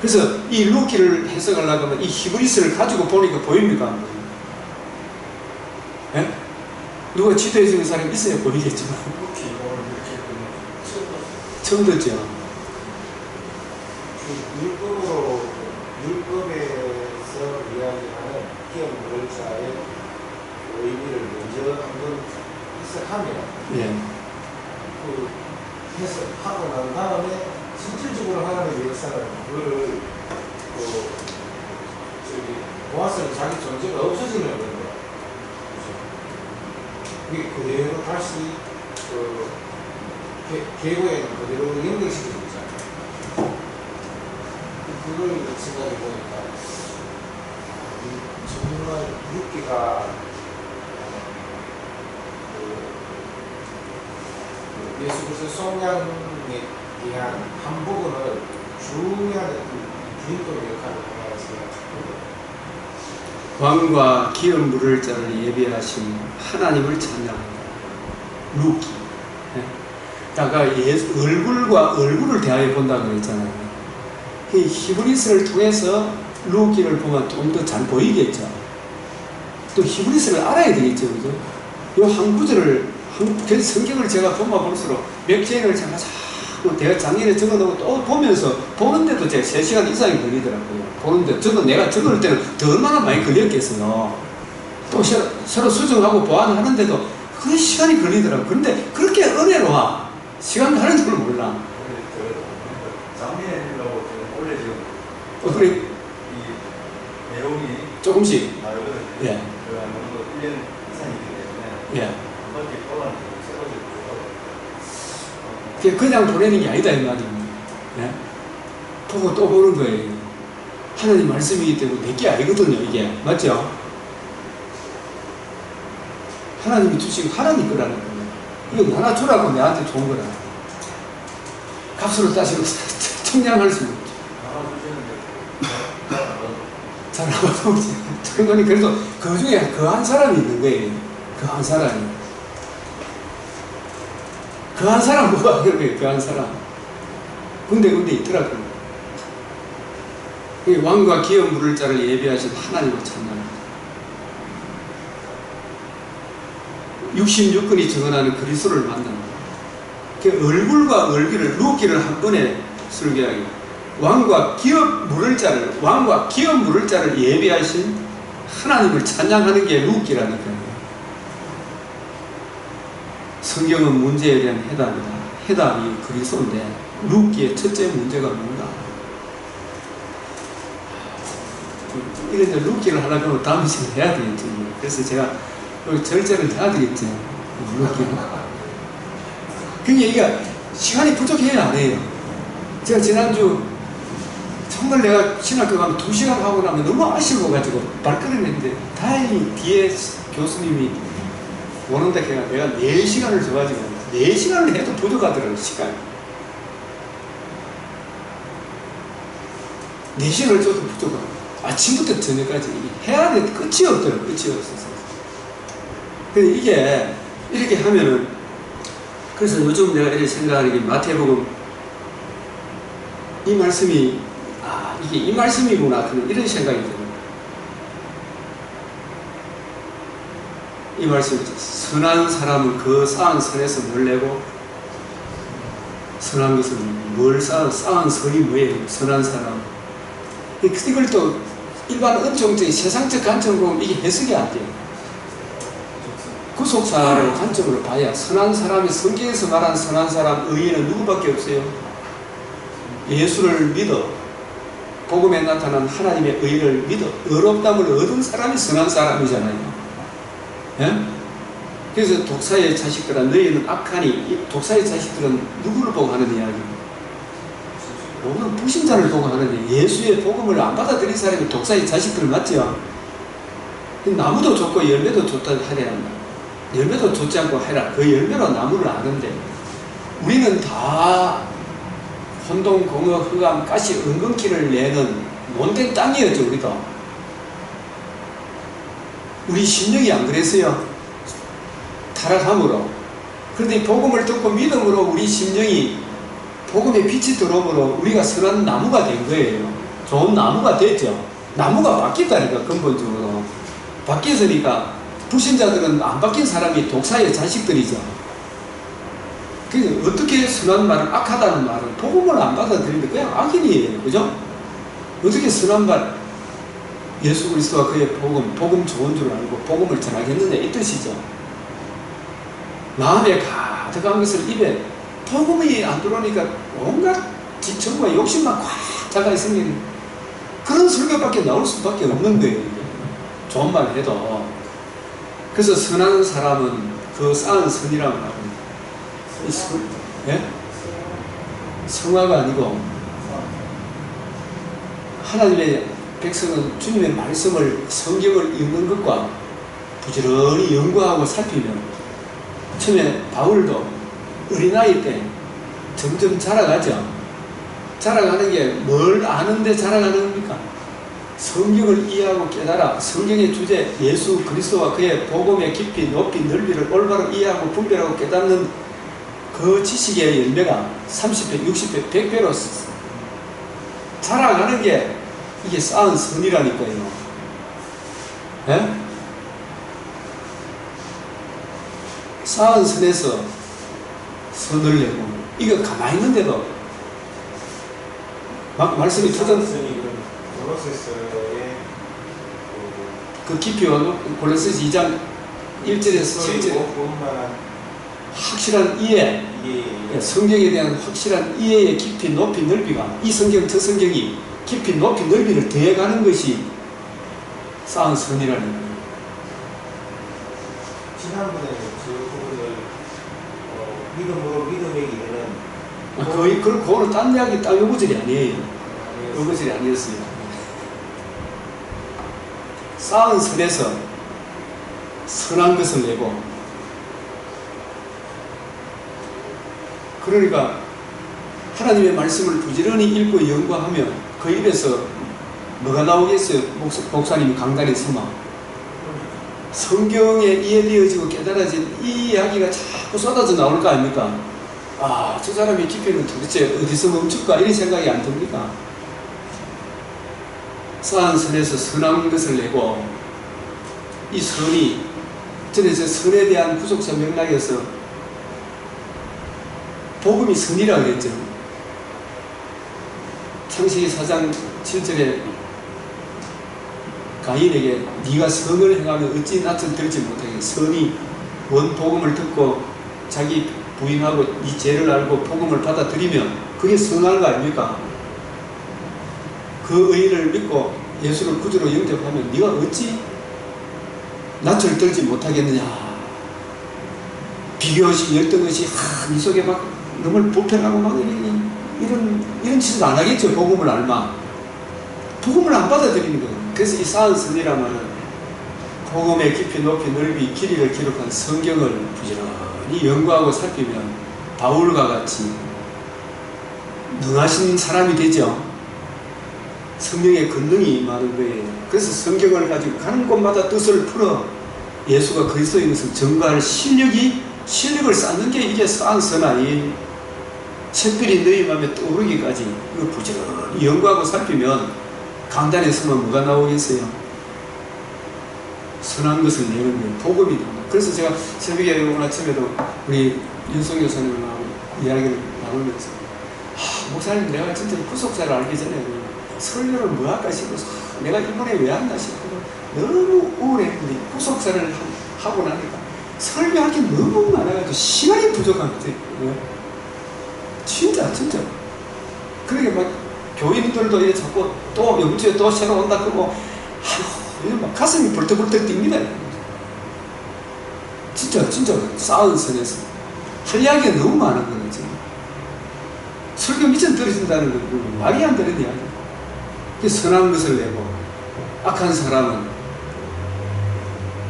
그래서 이 루키를 해석하려고 하면 이 히브리스를 가지고 보니까 보입니까? 예? 누가 지도해 주는 사람이 있어야 보이겠지만 이렇게 이걸 이렇게 보면 처음 듣죠. 율법에서 이야기하는 기업 노동자의 의미를 먼저 한번 해석하면 예. 그 해석하고 난 다음에 실질적으로 하나님의 역사는 그걸 보았을 자기 존재가 없어지는 거예요. 그게 그대로 다시 계보에는 그대로 연결시키고 있잖아요. 그걸 생각해 보니까 정말 육기가 예수 그리스도 성령에 대한 한 부분을 중요한 주인공 역할을 하고 있습니다. 왕과 기업 물을 자를 예비하신 하나님을 찬양합니다. 루키. 아까 얼굴과 얼굴을 대하여 본다고 그랬잖아요. 이 히브리스를 통해서 루키를 보면 좀 더 잘 보이겠죠. 또 히브리스를 알아야 되겠죠. 그죠? 요 한 구절을, 그래서 성경을 제가 보면 볼수록 몇 개를 제가 자꾸 내가 작년에 적어놓고 또 보면서 보는데도 제가 3시간 이상이 걸리더라고요. 보는데 내가 적을 때는 더 얼마나 많이 걸렸겠어요. 또 서로 수정하고 보완하는데도 그 시간이 걸리더라고요. 그런데 그렇게 은혜로워. 시간 가는 줄 몰라. 작년이라고 원래 지금 그래. 이 내용이 조금씩. 다르거든요. 예. 그 아무래도 1년 이상이기 때문에 예. 한 바퀴 뽑아내고 그게 그냥 보내는 게 아니다, 이 말입니다. 예? 보고 또 보는 거예요. 하나님 말씀이기 때문에 내게 알거든요, 이게. 맞죠? 하나님이 주시고 하나님 거라는 거예요. 이거 하나 주라고 내한테 좋은 거라. 값으로 따지고 청량할 수 없죠. 잘 알아보지. 그러니 그래도 그 중에 그 한 사람이 있는 거예요. 그 한 사람이. 그 한 사람 뭐가 그래, 그 한 사람. 군데 있더라고요. 왕과 기업 물을 자를 예비하신 하나님을 찬양합니다. 66권이 증언하는 그리스도를 만납니다. 얼굴과 얼굴을 루키를 한 번에 설계하기. 왕과 기업 물을 자를 예비하신 하나님을 찬양하는 게 루키라니까요. 성경은 문제에 대한 해답이다. 해답이 그리스도인데 루키의 첫째 문제가 뭔가? 이런데 루키를 하려면 다음 시간에 해야 되겠죠. 그래서 제가 절제를 해야 되겠죠. 루키는. 그게 이게 시간이 부족해야 안 해요. 제가 지난주 정말 내가 신학교 가면 2시간 하고 나면 너무 아쉬워가지고 발걸음했는데 다행히 뒤에 교수님이 오는다 해가 내가 4시간을 줘가지고 4시간을 해도 부족하더라고요. 시간이 4시간을 줘도 부족하고 아침부터 저녁까지 해야 돼. 끝이 없더라고요. 끝이 없어서. 근데 이게 이렇게 하면은 그래서 요즘 내가 이렇게 생각하는 게 마태복음 이 말씀이 이게 이 말씀이구나 이런 생각이 들어요. 이 말씀이 선한 사람은 그 쌓은 선에서 뭘 내고 선한 것은 뭘 쌓은 선이 뭐예요? 선한 사람. 이걸 또 일반 은총적인 세상적 관점으로 보면 이게 해석이 안 돼요. 구속사라는 관점으로 봐야 선한 사람이 성경에서 말한 선한 사람 의인은 누구밖에 없어요? 예수를 믿어 복음에 나타난 하나님의 의를 믿어 의롭다함을 얻은 사람이 선한 사람이잖아요. 예? 그래서 독사의 자식들아 너희는 악하니 독사의 자식들은 누구를 보고 하는 이야기입니까? 모든 불신자를 보고 하는 예수의 복음을 안 받아들인 사람이 독사의 자식들 맞죠? 나무도 줬고 열매도 줬다 하려 한다. 열매도 줬지 않고 해라. 그 열매로 나무를 아는데 우리는 다 혼동, 공허, 흑암, 가시, 은근키를 내는 못된 땅이었죠. 우리도. 우리 심령이 안 그랬어요. 타락함으로. 그런데 복음을 듣고 믿음으로 우리 심령이 복음의 빛이 들어오므로 우리가 선한 나무가 된 거예요. 좋은 나무가 됐죠. 나무가 바뀌었다니까, 근본적으로. 바뀌었으니까 불신자들은 안 바뀐 사람이 독사의 자식들이죠. 그래서 어떻게 선한 말을, 악하다는 말은 복음을 안 받아들이는데 그냥 악인이에요. 그죠? 어떻게 선한 말, 예수 그리스도와 그의 복음 좋은 줄 알고 복음을 전하겠느냐, 이 뜻이죠. 마음에 가득한 것을 입에, 복음이 안 들어오니까 온갖 지청과 욕심만 꽉 차가 있으니 그런 설교밖에 나올 수밖에 없는 거예요. 좋은 말 해도. 그래서 선한 사람은 그 쌓은 선이라고 합니다. 예? 성화가 아니고, 하나님의 백성은 주님의 말씀을, 성경을 읽는 것과 부지런히 연구하고 살피면, 처음에 바울도 어린아이 때 점점 자라가죠. 자라가는 게 뭘 아는데 자라가는 겁니까? 성경을 이해하고 깨달아 성경의 주제 예수 그리스도와 그의 복음의 깊이 높이 넓이를 올바로 이해하고 분별하고 깨닫는 그 지식의 열매가 30배, 60배, 100배로 자라가는 게 이게 쌓은 선이라니까요. 예? 쌓은 선에서 선을 내고, 이거 가만히 있는데도 막 말씀이 터졌. 그 깊이와 골로새서 2장 1절에서 7절에 확실한 이해, 성경에 대한 확실한 이해의 깊이 높이 넓이가, 이 성경 저 성경이 깊이 높이 넓이를 더해가는 것이 쌓은 선이라는 거예요. 지난번에 그 부분을 믿음으로 믿음에게 이르는 거의 그거는 딴 이야기, 딴 요구절이 아니에요. 요구절이 아니었어요. 쌓은 선에서 선한 것을 내고, 그러니까 하나님의 말씀을 부지런히 읽고 연구하면 그 입에서 뭐가 나오겠어요? 목사님이 강단에 서마 성경에 이해되어지고 깨달아진 이 이야기가 자꾸 쏟아져 나올 거 아닙니까? 아, 저 사람의 깊이는 도대체 어디서 멈출까? 이런 생각이 안 듭니까? 쌓은 선에서 선한 것을 내고, 이 선이, 전에 저 선에 대한 구속사 맥락에서 복음이 선이라고 그랬죠. 창세기 4장 7절에 가인에게 네가 선을 행하면 어찌 낯을 들지 못하게, 선이 원 복음을 듣고 자기 부인하고 네 죄를 알고 복음을 받아들이면 그게 선한 거 아닙니까? 그 의를 믿고 예수를 구주로 영접하면 네가 어찌 낯을 들지 못하겠느냐. 비교시 열등것이 네 속에 막 너무 불편하고 막 이런 짓을 안 하겠죠. 복음을 알마. 복음을 안 받아들이는 거예요. 그래서 이 쌓은 선이라면 복음의 깊이 높이 넓이 길이를 기록한 성경을 부지런히 연구하고 살피면 바울과 같이 능하신 사람이 되죠. 성령의 권능이 임하는 거예요. 그래서 성경을 가지고 가는 곳마다 뜻을 풀어 예수가 그리스도인 것을 증거할 실력을 쌓는 게 이게 쌓은 선아이. 샛별이 너희 마음에 떠오르기까지 이거 부지런히 연구하고 살피면 강단에 서면 뭐가 나오겠어요? 선한 것을 내는 거예요. 복음이 나옵니다. 그래서 제가 새벽에 오늘 아침에도 우리 윤성 교사님하고 이야기를 나누면서 목사님, 내가 진짜 구속사를 알기 전에 설교를 뭐 할까 싶어서 내가 이번에 왜 한다 싶어서 너무 우울했는데 구속사를 하고 나니까 설교할 게 너무 많아가지고 시간이 부족한 것 같아요. 진짜 그러게 막 교인들도 이제 자꾸 또 영주에 또 새로 온다 그러고 막 가슴이 벌떡벌떡 뜁니다. 진짜 쌓은 선에서 할 이야기가 너무 많은 거죠. 설교 미천 떨어진다는 건 말이 안 되는 이야기. 선한 것을 내고 악한 사람은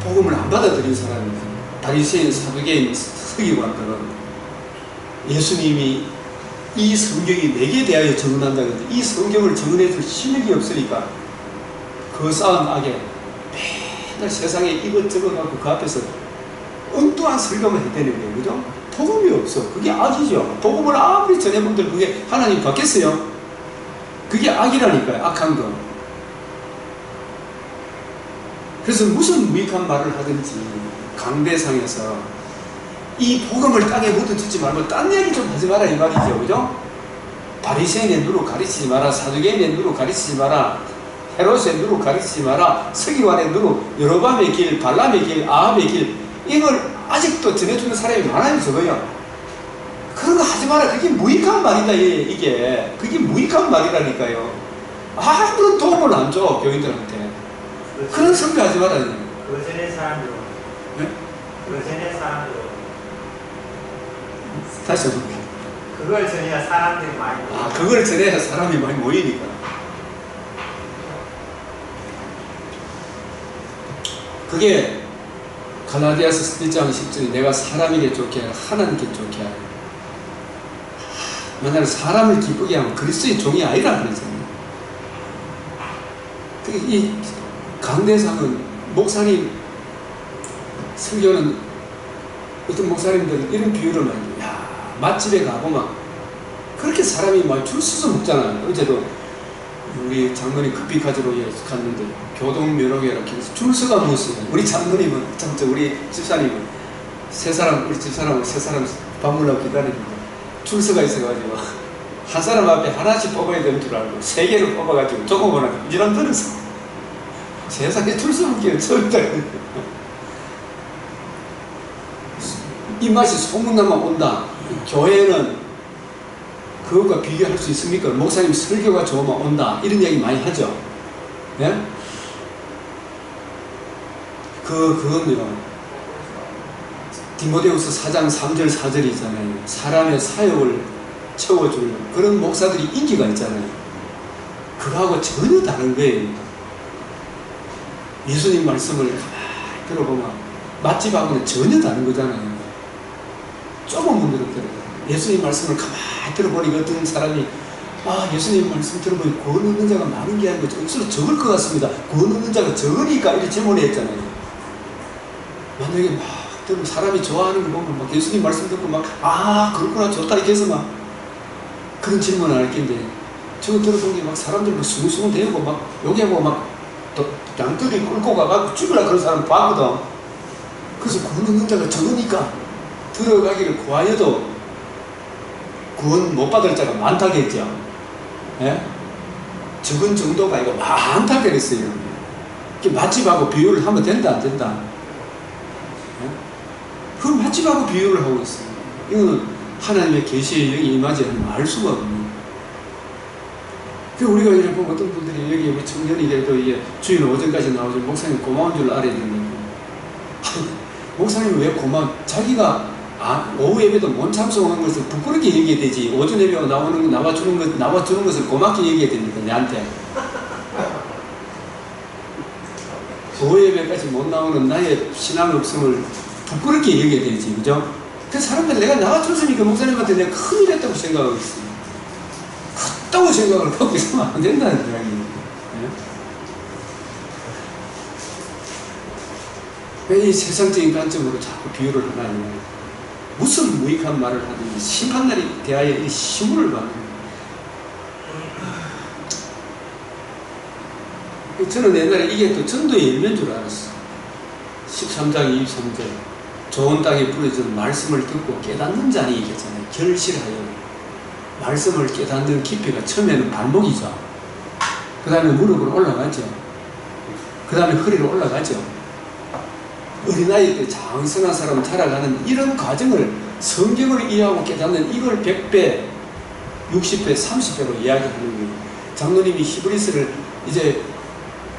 복음을 안 받아들인 사람입니다. 바리새인, 사두개인, 서기관들은 예수님이 이 성경이 내게 대하여 증언한다 그랬는데 이 성경을 증언해줄 실력이 없으니까 그 쌓은 악에 맨날 세상에 이것저것 갖고 그 앞에서 엉뚱한 설교만 해대는 거예요. 그죠? 복음이 없어. 그게 악이죠. 복음을 아무리 전해본들 그게 하나님 받겠어요? 그게 악이라니까요. 악한 거. 그래서 무슨 무익한 말을 하든지 강대상에서 이 복음을 땅에 묻어두지 말고 딴 얘기 좀 하지 마라 이 말이죠. 그죠? 바리새인의 누로 가르치지 마라. 사두개인의 누로 가르치지 마라. 헤롯의 누로 가르치지 마라. 서기관의 누로 여로밤의 길, 발람의 길, 아합의 길, 이걸 아직도 전해주는 사람이 많아요. 저거요. 그런 거 하지 마라. 그게 무익한 말이다. 이게 그게 무익한 말이라니까요. 아무런 도움을 안 줘 교인들한테. 그런 선교하지 마라. 그 전에 사람들은 네? 그 전에 사람들은 다시 해볼게요. 그걸 전해야 사람들이 많이 모여. 그걸 전해야 사람이 많이 모이니까. 그게 갈라디아서 1장 10절에 내가 사람에게 좋게 하라 하나님께 좋게 하라. 만약 사람을 기쁘게 하면 그리스도의 종이 아니라 그러잖아요. 이 강대상은 목사님 설교는 어떤 목사님들은 이런 비유를 많이 해요. 야, 맛집에 가고 막 그렇게 사람이 막 줄 서서 먹잖아요. 어제도 우리 장모님 커피까지로 갔는데 교동면허회라 해서 줄 서가 먹었어요. 우리 장모님은 참 우리 집사님은 우리 집사람은 세 사람 밥 먹으려고 기다리는데 줄 서가 있어가지고 한 사람 앞에 하나씩 뽑아야 되는 줄 알고 세 개를 뽑아가지고 조금만 이런 들어서 세상에 줄 서 먹기는 처음이다. 이 맛이 소문나면 온다. 교회는 그것과 비교할 수 있습니까? 목사님 설교가 좋으면 온다. 이런 얘기 많이 하죠. 예? 그건요. 디모데후서 4장 3절 4절이 있잖아요. 사람의 사역을 채워주는 그런 목사들이 인기가 있잖아요. 그거하고 전혀 다른 거예요. 예수님 말씀을 가만히 들어보면 맛집하고는 전혀 다른 거잖아요. 조금 문제롭더라고요. 예수님 말씀을 가만히 들어보니 어떤 사람이 예수님 말씀 들어보니 구원 얻는 자가 많은 게 아니고 억수로 적을 것 같습니다. 구원 얻는 자가 적으니까 이렇게 질문했잖아요. 만약에 막 들으면 사람이 좋아하는 거 보면 막 예수님 말씀 듣고 막 그렇구나 좋다 이렇게 해서 막 그런 질문을 할 텐데 저거 들어본 게 막 사람들 막 숭숭 대고 막 여기하고 막 양들이 끌고 가가지고 죽으라 그런 사람 봤거든. 그래서 구원 얻는 자가 적으니까 들어가기를 구하여도 구원 못 받을 자가 많다겠죠. 예? 적은 정도가 아니고 많다 그랬어요. 맛집하고 비유를 하면 된다 안 된다? 예? 그 맛집하고 비유를 하고 있어요. 이거는 하나님의 계시의 영이 임하지 않으면 알 수가 없는. 우리가 이렇게 보면 어떤 분들이 여기 우리 청년이 그래도 주일 오전까지 나오죠. 목사님 고마운 줄 알아야 되는데 목사님 왜 고마워? 자기가 오후 예배도 못 참석하는 것을 부끄럽게 얘기해야 되지. 오전 예배가 나와주는 것을 고맙게 얘기해야 됩니까? 내한테. 오후 예배까지 못 나오는 나의 신앙 없음을 부끄럽게 얘기해야 되지. 그죠? 그 사람들 내가 나와줬으니까 목사님한테 내가 큰일 했다고 생각하고 있어요. 컸다고 생각을 하고 있으면 안 된다는 이야기예요. 왜 이 세상적인 관점으로 자꾸 비유를 하나요? 무슨 무익한 말을 하든지 심판날이 대하여 이 시물을 받는 거예요. 저는 옛날에 이게 또 전도의 열매인 줄 알았어요. 13장 23절 좋은 땅에 뿌려진 말씀을 듣고 깨닫는 자니 얘기했잖아요. 결실하여 말씀을 깨닫는 깊이가 처음에는 발목이죠. 그 다음에 무릎으로 올라가죠. 그 다음에 허리로 올라가죠. 어린아이 때 장성한 사람 자라가는 이런 과정을 성경을 이해하고 깨닫는 이걸 100배, 60배, 30배로 이야기하는 거예요. 장로님이 히브리서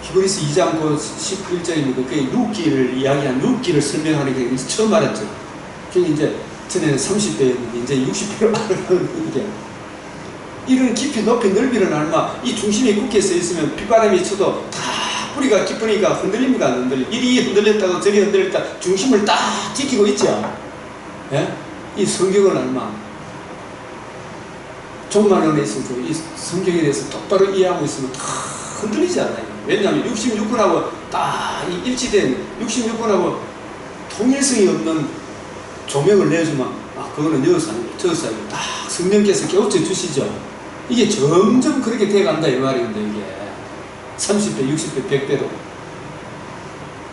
2장 11절입니다. 그게 6기를 이야기한 6기를 설명하는 게 처음 말했죠. 그게 이제 전에는 30배였는데 이제 60배로 알아가는 게 이런 깊이, 높이, 넓이를 알면 이 중심이 굳게 서 있으면 빗바람이 쳐도 다 뿌리가 깊으니까 흔들립니까? 안 흔들려? 이리 흔들렸다고 저리 흔들렸다 중심을 딱 지키고 있죠. 예? 이 성경을 알면 종말 안에 있어도 이 성경에 대해서 똑바로 이해하고 있으면 다 흔들리지 않아요. 왜냐하면 66권하고 딱 일치된 66권하고 통일성이 없는 조명을 내주면 그거는 여기서 아니고 저기서 아니고 딱 성령께서 깨우쳐 주시죠. 이게 점점 그렇게 돼간다 이 말인데 이게 30배, 60배, 100배로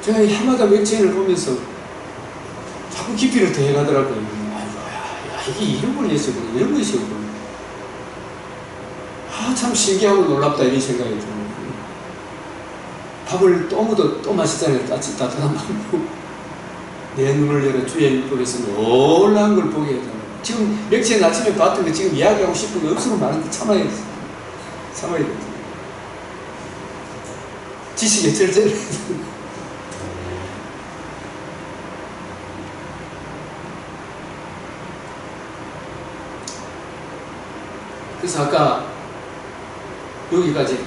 제가 해마다 맥체인을 보면서 자꾸 깊이를 더해가더라고요. 아이고, 야, 이게 이런 걸 했었구나, 이런 것이었구나. 참 신기하고 놀랍다 이런 생각이 들어요. 밥을 또 먹어도 또 맛있잖아요. 따뜻한 밥 먹고 내 눈을 열어 주의 율법에서 놀라운 걸 보게 해요. 지금 맥체인 아침에 봤던 거 지금 이야기하고 싶은 거 없으면 많은데 참아야 돼. 참아야 돼. 지식에 절제를 해야 돼. 그래서 아까 여기까지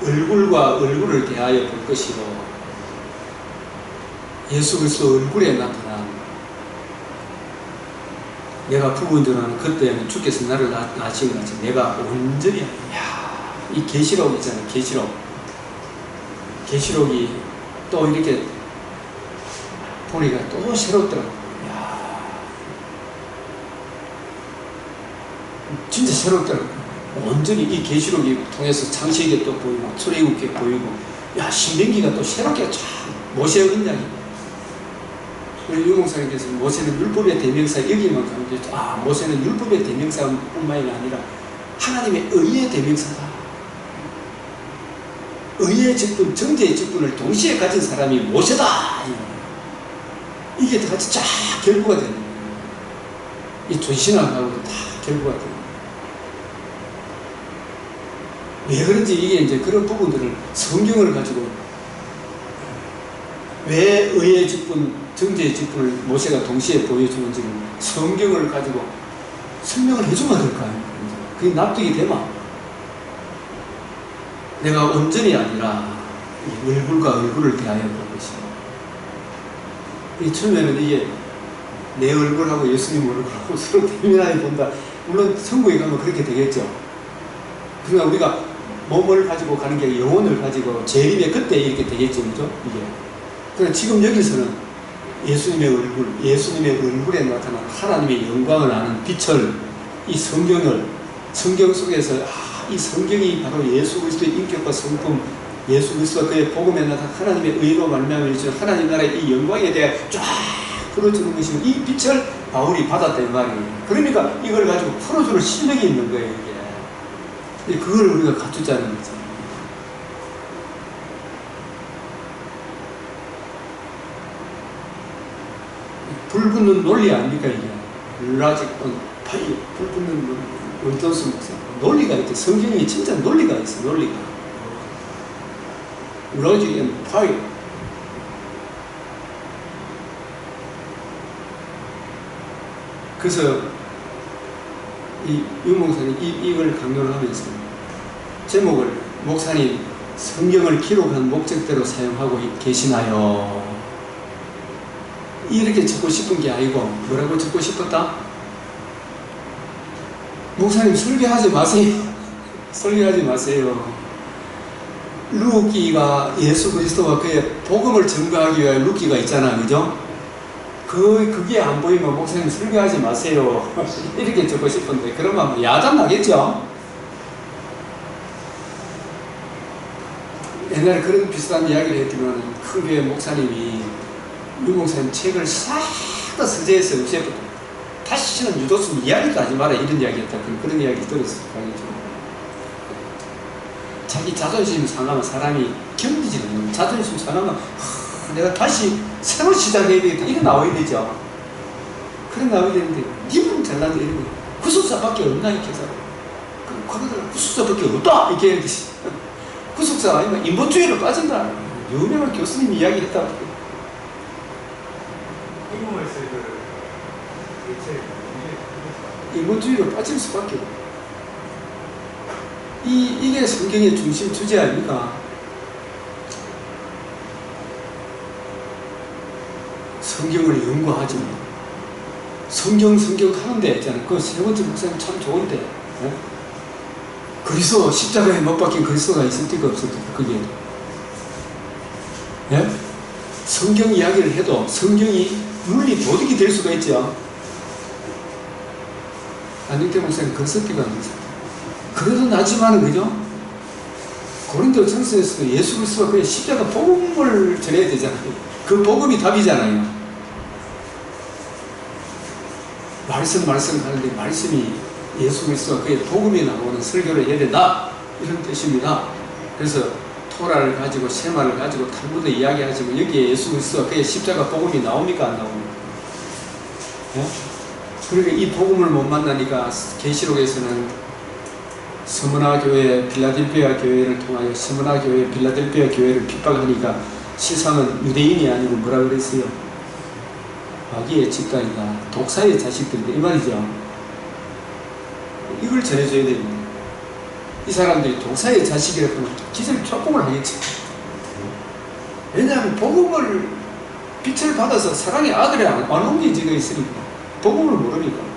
얼굴과 얼굴을 대하여 볼 것이고 예수 그리스도 얼굴에 나타난 내가 부분전하는 그때에는 주께서 나를 낳으시고 나서 내가 온전히 이 계시록 있잖아요. 계시록이 또 이렇게 보니까 또 새롭더라고요. 진짜 새롭더라고요. 온전히 이 계시록이 통해서 창세기에 또 보이고 출애굽기에 보이고 신명기가 또 새롭게 쫙 모세의 언약이 우리 유목사님께서 모세는 율법의 대명사 여기만 가면 모세는 율법의 대명사뿐만이 아니라 하나님의 의의 대명사다. 의의 직분, 정죄의 직분을 동시에 가진 사람이 모세다. 이게 같이 쫙 결부가 되는 거예요. 이 존신학하고 다 결부가 되는 거예요. 왜 그런지 이게 이제 그런 부분들을 성경을 가지고 왜 의의 직분, 정죄의 직분을 모세가 동시에 보여주는지는 성경을 가지고 설명을 해주면 될까요? 그게 납득이 되마? 내가 온전히 아니라 얼굴과 얼굴을 대하여 볼 것이다. 이 처음에는 이게 내 얼굴하고 예수님 얼굴하고 서로 대면하여 본다. 물론 천국에 가면 그렇게 되겠죠. 그러니까 우리가 몸을 가지고 가는 게 영혼을 가지고 재림의 그때 이렇게 되겠죠. 그죠? 이게. 그러나 지금 여기서는 예수님의 얼굴에 나타난 하나님의 영광을 아는 빛을 이 성경 속에서 이 성경이 바로 예수 그리스도의 인격과 성품, 예수 그리스도가 그의 복음에 나타난 하나님의 의로 말미암아 주신 하나님 나라의 이 영광에 대해 쫙 풀어주는 것이고 이 빛을 바울이 받았단 말이에요. 그러니까 이걸 가지고 풀어주는 실력이 있는 거예요. 이게. 그걸 우리가 갖추자는 거죠. 불 붙는 논리 아닙니까 이게? 라직 파이어, 불 붙는 원전수 논리가 있대. 성경이 진짜 논리가 있어. 논리가 로직 앤 파이어. 그래서 이 유목사님 이걸 강조를 하면서 제목을 목사님 성경을 기록한 목적대로 사용하고 계시나요? 이렇게 적고 싶은 게 아니고 뭐라고 적고 싶었다? 목사님 설교하지 마세요. 설교하지 마세요. 루키가 예수 그리스도와 그의 복음을 증거하기 위해 루키가 있잖아. 그죠? 그게 안 보이면 목사님 설교하지 마세요. 이렇게 적고 싶은데 그러면 야단 나겠죠? 옛날에 그런 비슷한 이야기를 했지만 큰 교회 목사님이 유목사님 책을 싹 다 서재해서 요새 다시는 유도순 이야기도 하지 마라 이런 이야기 했다. 그런 이야기 들었어요. 자기 자존심 상하면 사람이 견디지 않는 자존심 상하면 내가 다시 새로 시작해야 되겠다. 이거 나와야 되죠. 그래 나와야 되는데 니는 잘났는데 이런 거 구속사밖에 없나 이렇게 해서 그러다가 구속사밖에 없다 이렇게 해야 되지. 구속사 아니면 인본주의로 빠진다. 유명한 교수님 이야기 했다. 인본주의로 빠질 수밖에 없어. 이게 성경의 중심 주제 아닙니까? 성경을 연구하지 마. 성경 하는데 있잖아요. 그 세 번째 목사님 참 좋은데. 네? 그리스도 십자가에 못 박힌 그리스도가 있을 때가 없을 때 그게. 네? 성경 이야기를 해도 성경이 윤리 도덕이 될 수가 있죠. 안영태 목사님 건설기가 아니죠. 그래도 나지만은 그죠? 고린도 전서에서도 예수 그리스도가 그의 십자가 복음을 전해야 되잖아요. 그 복음이 답이잖아요. 말씀 하는데 말씀이 예수 그리스도가 그의 복음이 나오는 설교를 해야 된다, 이런 뜻입니다. 그래서 토라를 가지고 세마를 가지고 탈무드 이야기하지만 여기에 예수 그리스도가 그의 십자가 복음이 나옵니까 안 나옵니까? 네? 그러니까 이 복음을 못 만나니까 계시록에서는 스무나 교회, 빌라델피아 교회를 통하여 스무나 교회, 빌라델피아 교회를 핍박하니까 시상은 유대인이 아니고 뭐라 그랬어요? 마귀의 집단이다, 독사의 자식들이다, 이 말이죠. 이걸 전해줘야 됩니다. 이 사람들이 독사의 자식이라고 하면 기절 촉공을 하겠지. 왜냐하면 복음을 빛을 받아서 사랑의 아들의 안옮겨지고 있으니까, 복음을 모르니까.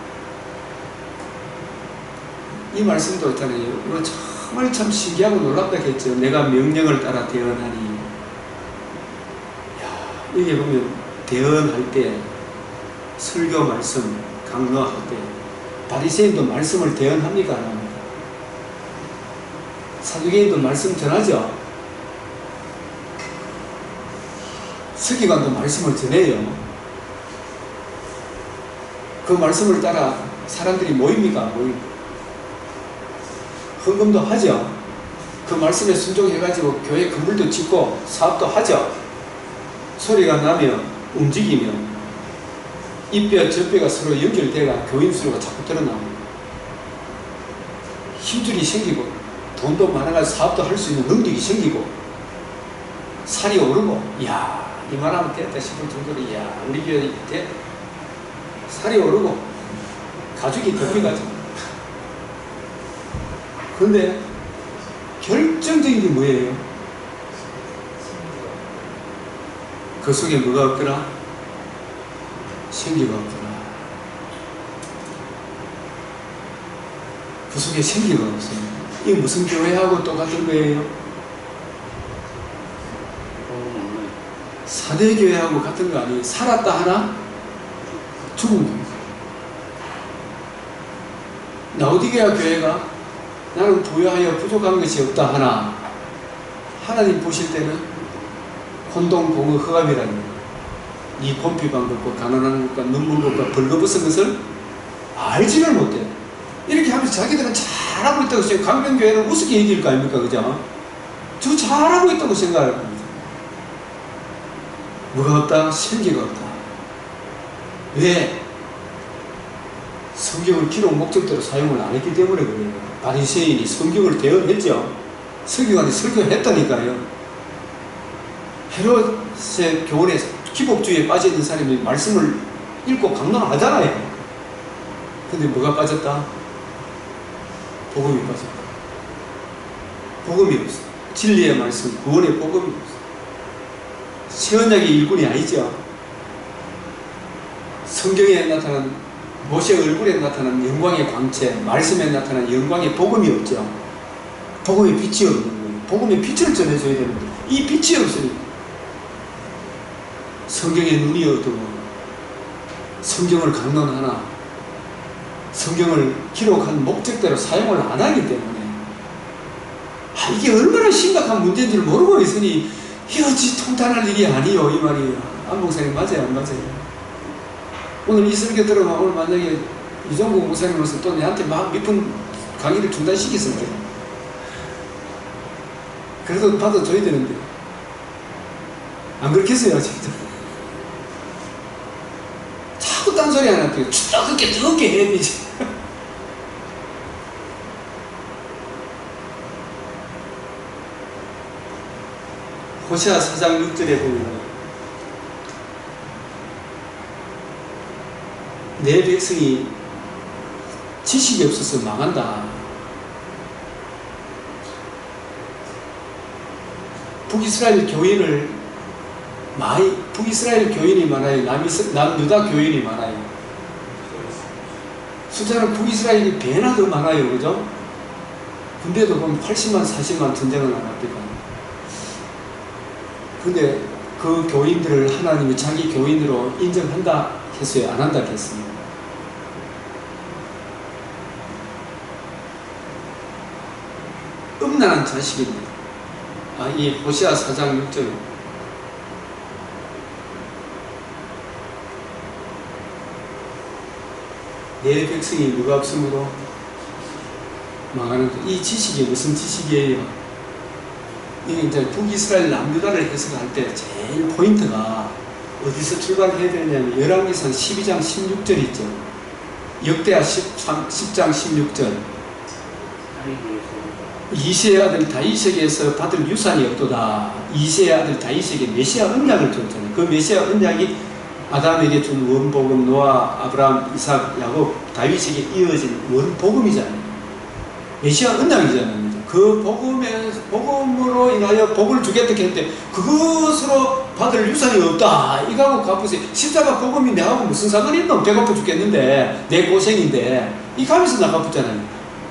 이 말씀도 있잖아요. 이거 정말 참 신기하고 놀랍다 했죠. 내가 명령을 따라 대언하니. 여기 보면 대언할 때, 설교 말씀 강론할 때 바리새인도 말씀을 대언합니까? 안 합니까? 사두개인도 말씀 전하죠. 서기관도 말씀을 전해요. 그 말씀을 따라 사람들이 모입니까? 모입니까? 헌금도 하죠. 그 말씀에 순종해가지고 교회 건물도 짓고 사업도 하죠. 소리가 나면 움직이면 이뼈 저뼈가 서로 연결돼가 교인 수가 자꾸 드러나고 힘줄이 생기고 돈도 많아가지고 사업도 할 수 있는 능력이 생기고 살이 오르고, 이야, 이 말하면 됐다 싶을 정도로, 이야, 우리 교회 때 살이 오르고 가족이 덮여가지고. 그런데 결정적인 게 뭐예요? 그 속에 뭐가 없더라? 생기가 없더라. 그 속에 생기가 없어요. 이게 무슨 교회하고 똑같은 거예요? 사대교회하고 같은 거 아니에요? 살았다 하나? 죽은 겁니다. 라오디게아 교회가 나는 부유하여 부족한 것이 없다 하나, 하나님 보실 때는 혼동, 공허, 흑암이라는 거예요. 이 곰피방 것과 가난한 것과 눈물 것과 벌거벗은 것을 알지를 못해. 이렇게 하면서 자기들은 잘하고 있다고 생각해요. 강변교회는 우습게 얘기할 거 아닙니까? 그죠? 저 잘하고 있다고 생각할 겁니다. 뭐가 없다? 생기가 없다. 왜? 성경을 기록 목적대로 사용을 안 했기 때문에 그래요. 바리새인이 성경을 대언했죠. 서기관이 설교했다니까요. 헤롯의 교훈에 기복주의에 빠져있는 사람이 말씀을 읽고 강론하잖아요. 근데 뭐가 빠졌다? 복음이 빠졌다. 복음이 없어. 진리의 말씀, 구원의 복음이 없어. 새언약의 일꾼이 아니죠. 성경에 나타난, 모세 얼굴에 나타난 영광의 광채, 말씀에 나타난 영광의 복음이 없죠. 복음의 빛이 없는 거예요. 복음의 빛을 전해줘야 되는 거예요. 이 빛이 없으니까 성경의 눈이 어두워 성경을 강론하나 성경을 기록한 목적대로 사용을 안 하기 때문에 이게 얼마나 심각한 문제인지를 모르고 있으니 이거 통탄할 일이 아니요, 이 말이에요. 안 목사님 맞아요, 안 맞아요? 오늘 이 설교 들어가면 오늘 만약에 이종국 목사님으로서 또 내한테 막 몇분 강의를 중단시켰을 때 그래도 받아줘야 되는데 안 그렇겠어요, 진짜. 자꾸 딴소리 안 할게요. 뜨겁게 해야 되지. 호세아 4장 6절에 보면 내 백성이 지식이 없어서 망한다. 북이스라엘 교인이 많아요. 남유다 교인이 많아요. 숫자는 북이스라엘이 배나 더 많아요. 그죠? 군대도 보면 80만, 40만 전쟁을 나갑니다. 근데 그 교인들을 하나님이 자기 교인으로 인정한다 했어요? 안 한다 했어요? 험난한 자식인데. 이 호시아 4장 6절. 내 백성이 누가 없으므로 망하는 것. 이 지식이 무슨 지식이에요? 이게 이제 북이스라엘 남유다를 해석할 때 제일 포인트가 어디서 출발해야 되냐면 열왕기상 12장 16절 있죠. 역대하 10장 16절. 이새의 아들 다윗에게서 받을 유산이 없도다. 이새의 아들 다윗에게 메시아 언약을 줬잖아요. 그 메시아 언약이 아담에게 준 원복음, 노아, 아브라함, 이삭, 야곱, 다윗에게 이어진 원복음이잖아요. 메시아 언약이잖아요. 그 복음으로 인하여 복을 주겠다 했는데 그것으로 받을 유산이 없다. 이거하고 갚으세요. 십자가 복음이 내하고 무슨 상관이 있노? 배고파 죽겠는데 내 고생인데 이 값에서 나 갚았잖아요.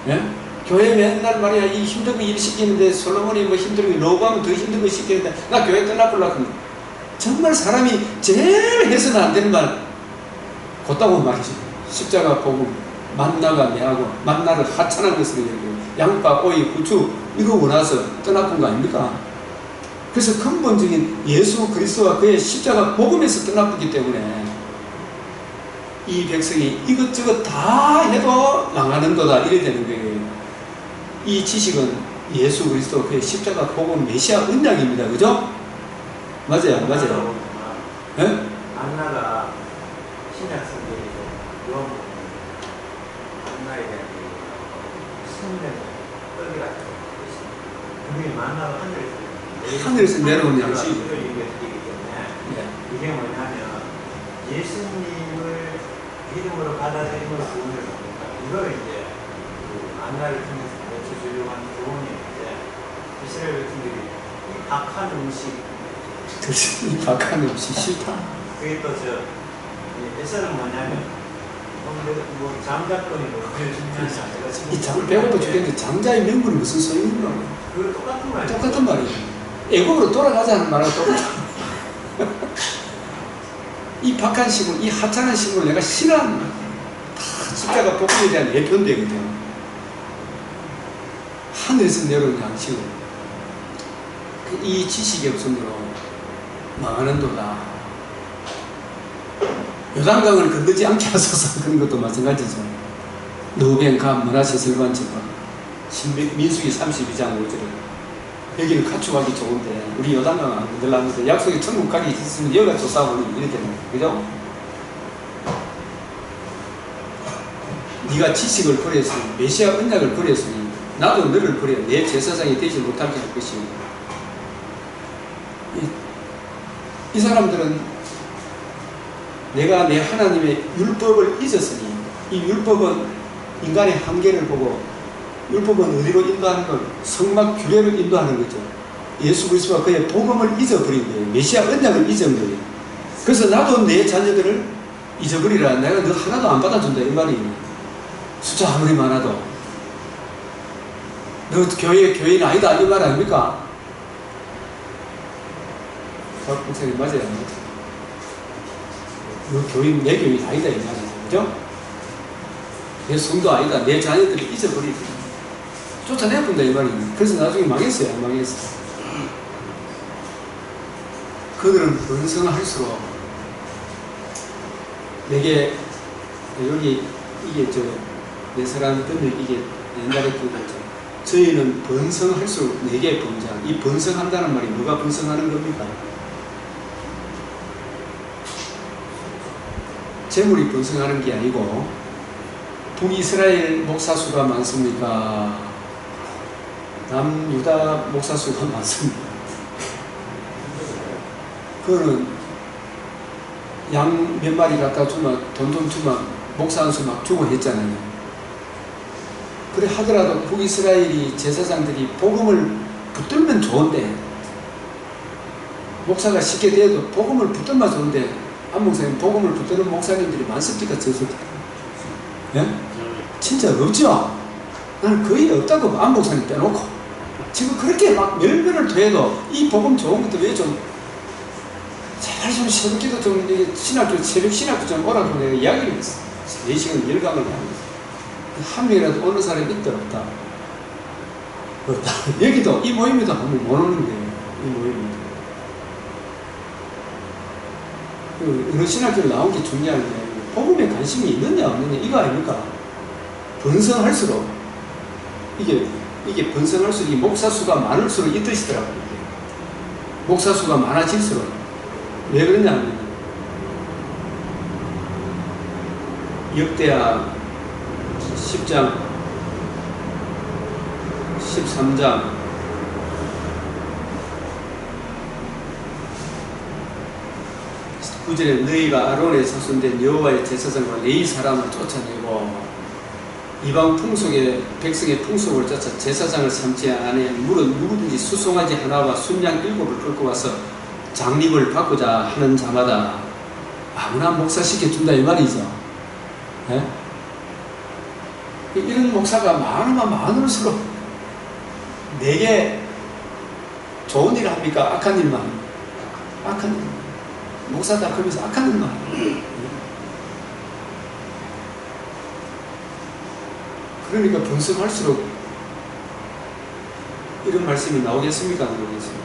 예? 교회 맨날 말이야 이 힘든 거 일 시키는데 솔로몬이 뭐 힘든 거 로고하면 더 힘든 거 시키는데 나 교회 떠나보려고 정말 사람이 제일 해서는 안 되는 말 곧다고 말이죠. 십자가 복음 만나가 내하고 만나를 하찮은 것으로 여기고 양파, 오이, 후추 이거 원해서 떠나본 거 아닙니까? 그래서 근본적인 예수 그리스도와 그의 십자가 복음에서 떠나봤기 때문에 이 백성이 이것저것 다 해도 망하는도다 이래 되는 거예요. 이 지식은 예수 그리스도 그의 십자가 복음 메시아 언약입니다. 그죠? 맞아요? 맞아요? 예? 안나가 신약 성경에서 요한 안나에 대한 생명 떡이 같은 것이 분명히 만나가 하늘에서 내려온 양식. 이걸 얘기해드리기 때문에 이게 뭐냐면 예수님을 믿음으로 받아들이면 구원을 받는다. 이걸 이제 그 안나를 통해서 가르쳐주려고 하는 교훈인데 이스라엘 백성들이 이 박한 음식 이 박한 음식 싫다. 그게 또 에서는 뭐냐면 뭐 장작권이 제일 중요하지 않아요. 이 장 배고파 죽겠는데 장자의 명분이 무슨 소용인가? 그거 똑같은 말이에요. 똑같은 말이에요. 애국으로 돌아가자는 말하고 똑같아. 이 박한 식물, 이 하찮은 식물 내가 싫어하는 거야. 다 십자가 복음에 대한 예편되거든. 하늘에서 내려온 양식으로. 이 지식이 없으므로 망하는도다. 요단강을 건너지 않게 하소서. 그런 것도 마찬가지죠. 너벤, 감, 문하세, 설관지방. 민수기 32장 5절에 여기는 가축하기 좋은데 우리 요단강 안 건들라면서 약속의 천국 가기 있으면 여기가 쫓아오니 이렇게 되는 거예요. 그죠? 네가 지식을 버렸으니 메시아 언약을 버렸으니 나도 너를 버려 내 제사장이 되지 못하게 할 것이니 이 사람들은 내가 내 하나님의 율법을 잊었으니 이 율법은 인간의 한계를 보고 율법은 어디로 인도하는 것? 성막 규례를 인도하는 거죠. 예수 그리스도와 그의 복음을 잊어버린 거예요. 메시아 언약을 잊은 거예요. 그래서 나도 내 자녀들을 잊어버리라. 내가 너 하나도 안 받아준다 이 말이에요. 숫자 아무리 많아도 너 교인 아니다 이 말 아닙니까? 박봉생님 맞아요. 너 교인 내 교인 아니다 이 말이죠. 그죠? 내 성도 아니다. 내 자녀들을 잊어버리지. 쫓아내본다 이 말입니다. 그래서 나중에 망했어요. 안 망했어요. 그들은 번성할수록 내게 여기 이게 내 사람 듣는 이게 옛날에 그거죠. 저희는 번성할수록 내게 번성. 이 번성한다는 말이 뭐가 번성하는 겁니까? 재물이 번성하는 게 아니고 북이스라엘 목사 수가 많습니까? 남유다 목사 수가 많습니다. 그거는 양 몇 마리 갖다 주면 돈 주면 목사 한 수 막 주고 했잖아요. 그래 하더라도 북이스라엘이 제사장들이 복음을 붙들면 좋은데 목사가 쉽게 돼도 복음을 붙들면 좋은데 안 목사님 복음을 붙드는 목사님들이 많습니까? 저수도 예? 진짜 없죠? 나는 거의 없다고 안 목사님 빼놓고 지금 그렇게 막 열변을 토해도 이 복음 좋은 것도 왜 좀 제발 좀 새벽기도 좀 신학교 새벽 신학교 좀 오라고 내가 이야기를 했어. 4시간 열강을 하면서 한 명이라도 어느 사람이 있다 없다. 여기도 이 모임에도 한번 못 오는데 이 모임에도 어느 신학교를 나온 게 중요한데 복음에 관심이 있느냐 없느냐 이거 아닙니까? 번성할수록 이게 번성할수록 이 목사 수가 많을수록 이 뜻이더라고요. 이게. 목사 수가 많아질수록 왜 그러냐면 역대하 10장 13장 9절에 너희가 아론의 자손된 여호와의 제사장과 레위 사람을 쫓아내고 이방 풍속의 백성의 풍속을 쫓아 제사장을 삼지 아니하니 물은 누구든지 수송아지 하나와 순양 7을 끌고 와서 장립을 받고자 하는 자마다 아무나 목사 시켜준다 이 말이죠. 네? 이런 목사가 많으면 많을수록 내게 좋은 일을 합니까? 악한 일만 합니까? 악한 일. 목사다 그러면서 악한 일만 합니까? 그러니까 번성할수록 이런 말씀이 나오겠습니까? 모르겠습니다.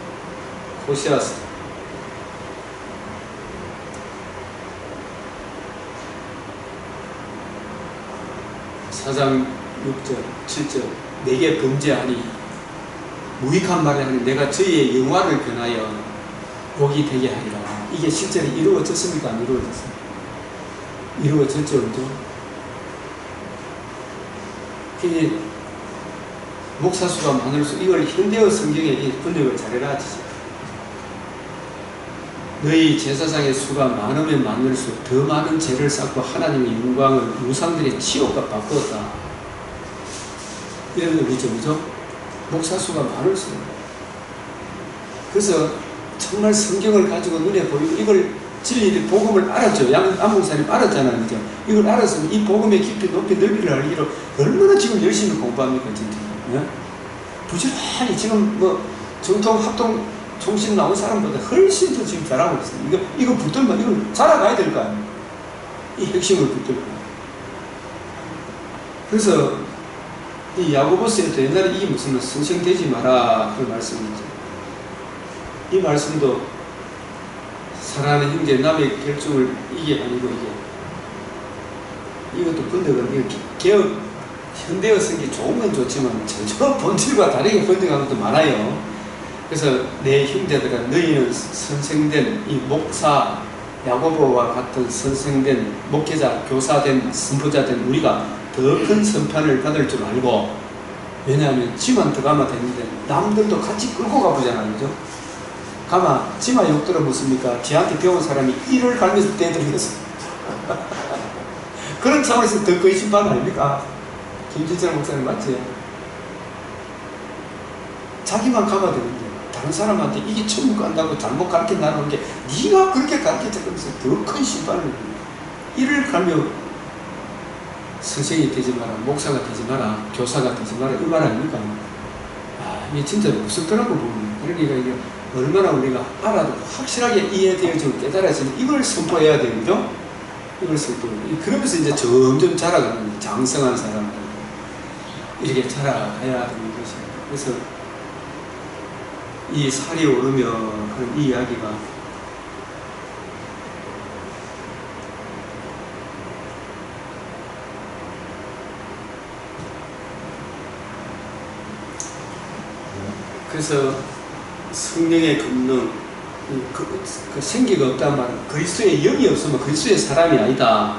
호세아 4장 6절 7절 내게 범죄하니 무익한 말을 하니 내가 저희의 영화를 변하여 복이 되게 하리라. 이게 실제로 이루어졌습니까? 안 이루어졌습니까? 이루어졌죠. 그게 목사 수가 많을수록 이걸 현대어 성경에 번역을 잘해라 하시죠. 너희 제사장의 수가 많으면 많을수록 더 많은 죄를 쌓고 하나님의 영광을 우상들의 치욕과 바꾸었다. 이런 의미죠, 그죠? 목사 수가 많을수록. 그래서 정말 성경을 가지고 눈에 보이고 이걸 진리를 복음을 알았죠. 안목사님 알았잖아요, 그죠? 이걸 알았으면 이 복음의 깊이 높이 넓이를 알기로 얼마나 지금 열심히 공부합니까, 진짜? 네? 부지런히 지금 뭐 정통 합동 종신 나온 사람보다 훨씬 더 지금 잘하고 있어요. 이거 붙들면 이걸 자라가야 될 거 아니에요. 이 핵심을 붙들고. 그래서 이 야고보서에도 옛날에 이게 무슨 성생되지 마라 그 말씀이죠. 이 말씀도 사랑하는 형제 남의 결정을 이게 아니고 이것도 번역은 개혁 현대어 성경이 좋은 건 좋지만 전혀 본질과 다르게 번역한 것도 많아요. 그래서 내 형제들아 너희는 선생된 이 목사 야고보와 같은 선생된 목회자 교사된 선포자된 우리가 더 큰 선판을 받을 줄 알고 왜냐하면 지만 들어가면 되는데 남들도 같이 끌고 가보잖아요. 그죠? 가마 지마 욕 들어 묻습니까? 지한테 배운 사람이 이를 갈면서 떼들이겠어. 그런 차원에서 더 거의 심판 아닙니까? 김진철 목사님 맞지? 자기만 가면 되는데 다른 사람한테 이게 천국 간다고 잘못 가르친다는 게 네가 그렇게 가르쳤다면서 더 큰 심판을 합니다. 이를 갈며 선생이 되지 마라, 목사가 되지 마라, 교사가 되지 마라 이 말 아닙니까? 아, 이게 진짜 무섭더라고 보면. 그러니까 이게 얼마나 우리가 알아도 확실하게 이해되어지고 깨달아지는 이걸 선포해야 되죠. 이걸 선포. 그러면서 이제 점점 자라가는 장성한 사람들 이렇게 자라가야 되는 것입니다. 그래서 이 살이 오르면 그런 이 이야기가 그래서 성령의 권능 그 생기가 없다는 말은 그리스도의 영이 없으면 그리스도의 사람이 아니다.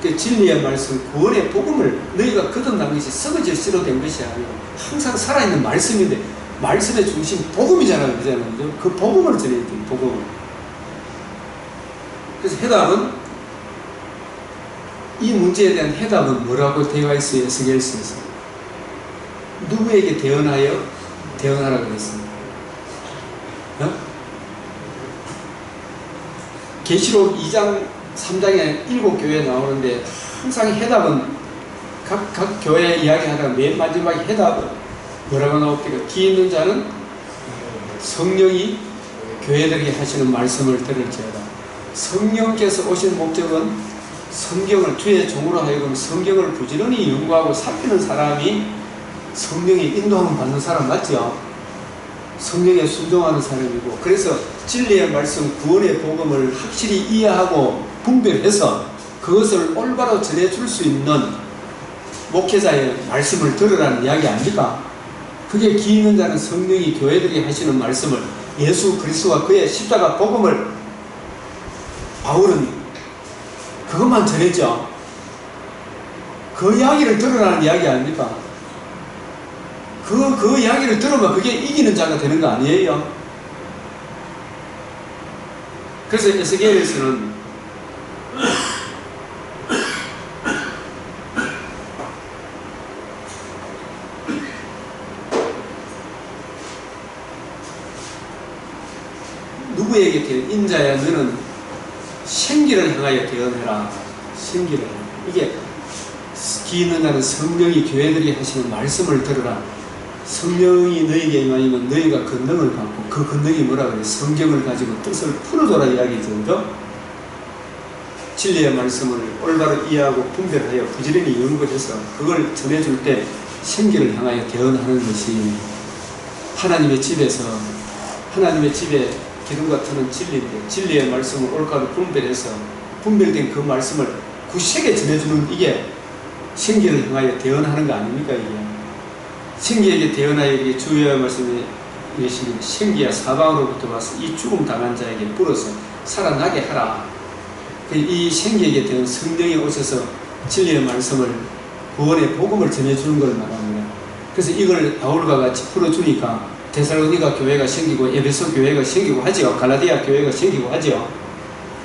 그 진리의 말씀, 구원의 복음을 너희가 거듭난 것이 썩어질 씨로 된 것이 아니고 항상 살아있는 말씀인데 말씀의 중심 복음이잖아요. 그잖아요. 그 복음을 전해야 돼요. 복음을. 그래서 해답은 이 문제에 대한 해답은 뭐라고 되어 있어요? 에스겔서에서 누구에게 대언하라고 그랬습니다. 어? 계시록 2장 3장에 7교회 나오는데 항상 해답은 각 교회 이야기하다가 맨 마지막에 해답은 뭐라고 나옵니까? 귀 있는 자는 성령이 교회들에게 하시는 말씀을 들을지어다. 성령께서 오신 목적은 성경을 주의 종으로 하여금 성경을 부지런히 연구하고 살피는 사람이 성령의 인도함을 받는 사람 맞죠? 성령에 순종하는 사람이고, 그래서 진리의 말씀, 구원의 복음을 확실히 이해하고 분별해서 그것을 올바로 전해줄 수 있는 목회자의 말씀을 들으라는 이야기 아닙니까? 그게 기 있는 자는 성령이 교회들이 하시는 말씀을, 예수 그리스도와 그의 십자가 복음을 바울은 그것만 전했죠. 그 이야기를 들으라는 이야기 아닙니까? 그 이야기를 들으면 그게 이기는 자가 되는 거 아니에요? 그래서 에스겔에서는 누구에게 대언, 인자야 너는 생기를 향하여 대언해라. 생기를. 이게 기 있는 자는 성령이 교회들이 하시는 말씀을 들으라. 성령이 너에게 임하면 너희가 권능을 받고, 그 권능이 뭐라 그래? 성경을 가지고 뜻을 풀어줘라 이야기죠. 그죠? 진리의 말씀을 올바로 이해하고 분별하여 부지런히 연구해서 그걸 전해줄 때 생기를 향하여 대언하는 것이 하나님의 집에서, 하나님의 집에 기름과 터는 진리인데, 진리의 말씀을 올바로 분별해서 분별된 그 말씀을 구색에 전해주는, 이게 생기를 향하여 대언하는 거 아닙니까? 이게 생기에게 대언하여 이게 주의 말씀에 이르시는 생기야 사방으로부터 와서 이 죽음 당한 자에게 불어서 살아나게 하라. 이 생기에게 대한 성령이 오셔서 진리의 말씀을, 구원의 복음을 전해주는 걸 말합니다. 그래서 이걸 바울과 같이 풀어주니까 데살로니가 교회가 생기고 에베소 교회가 생기고 하지요. 갈라디아 교회가 생기고 하지요.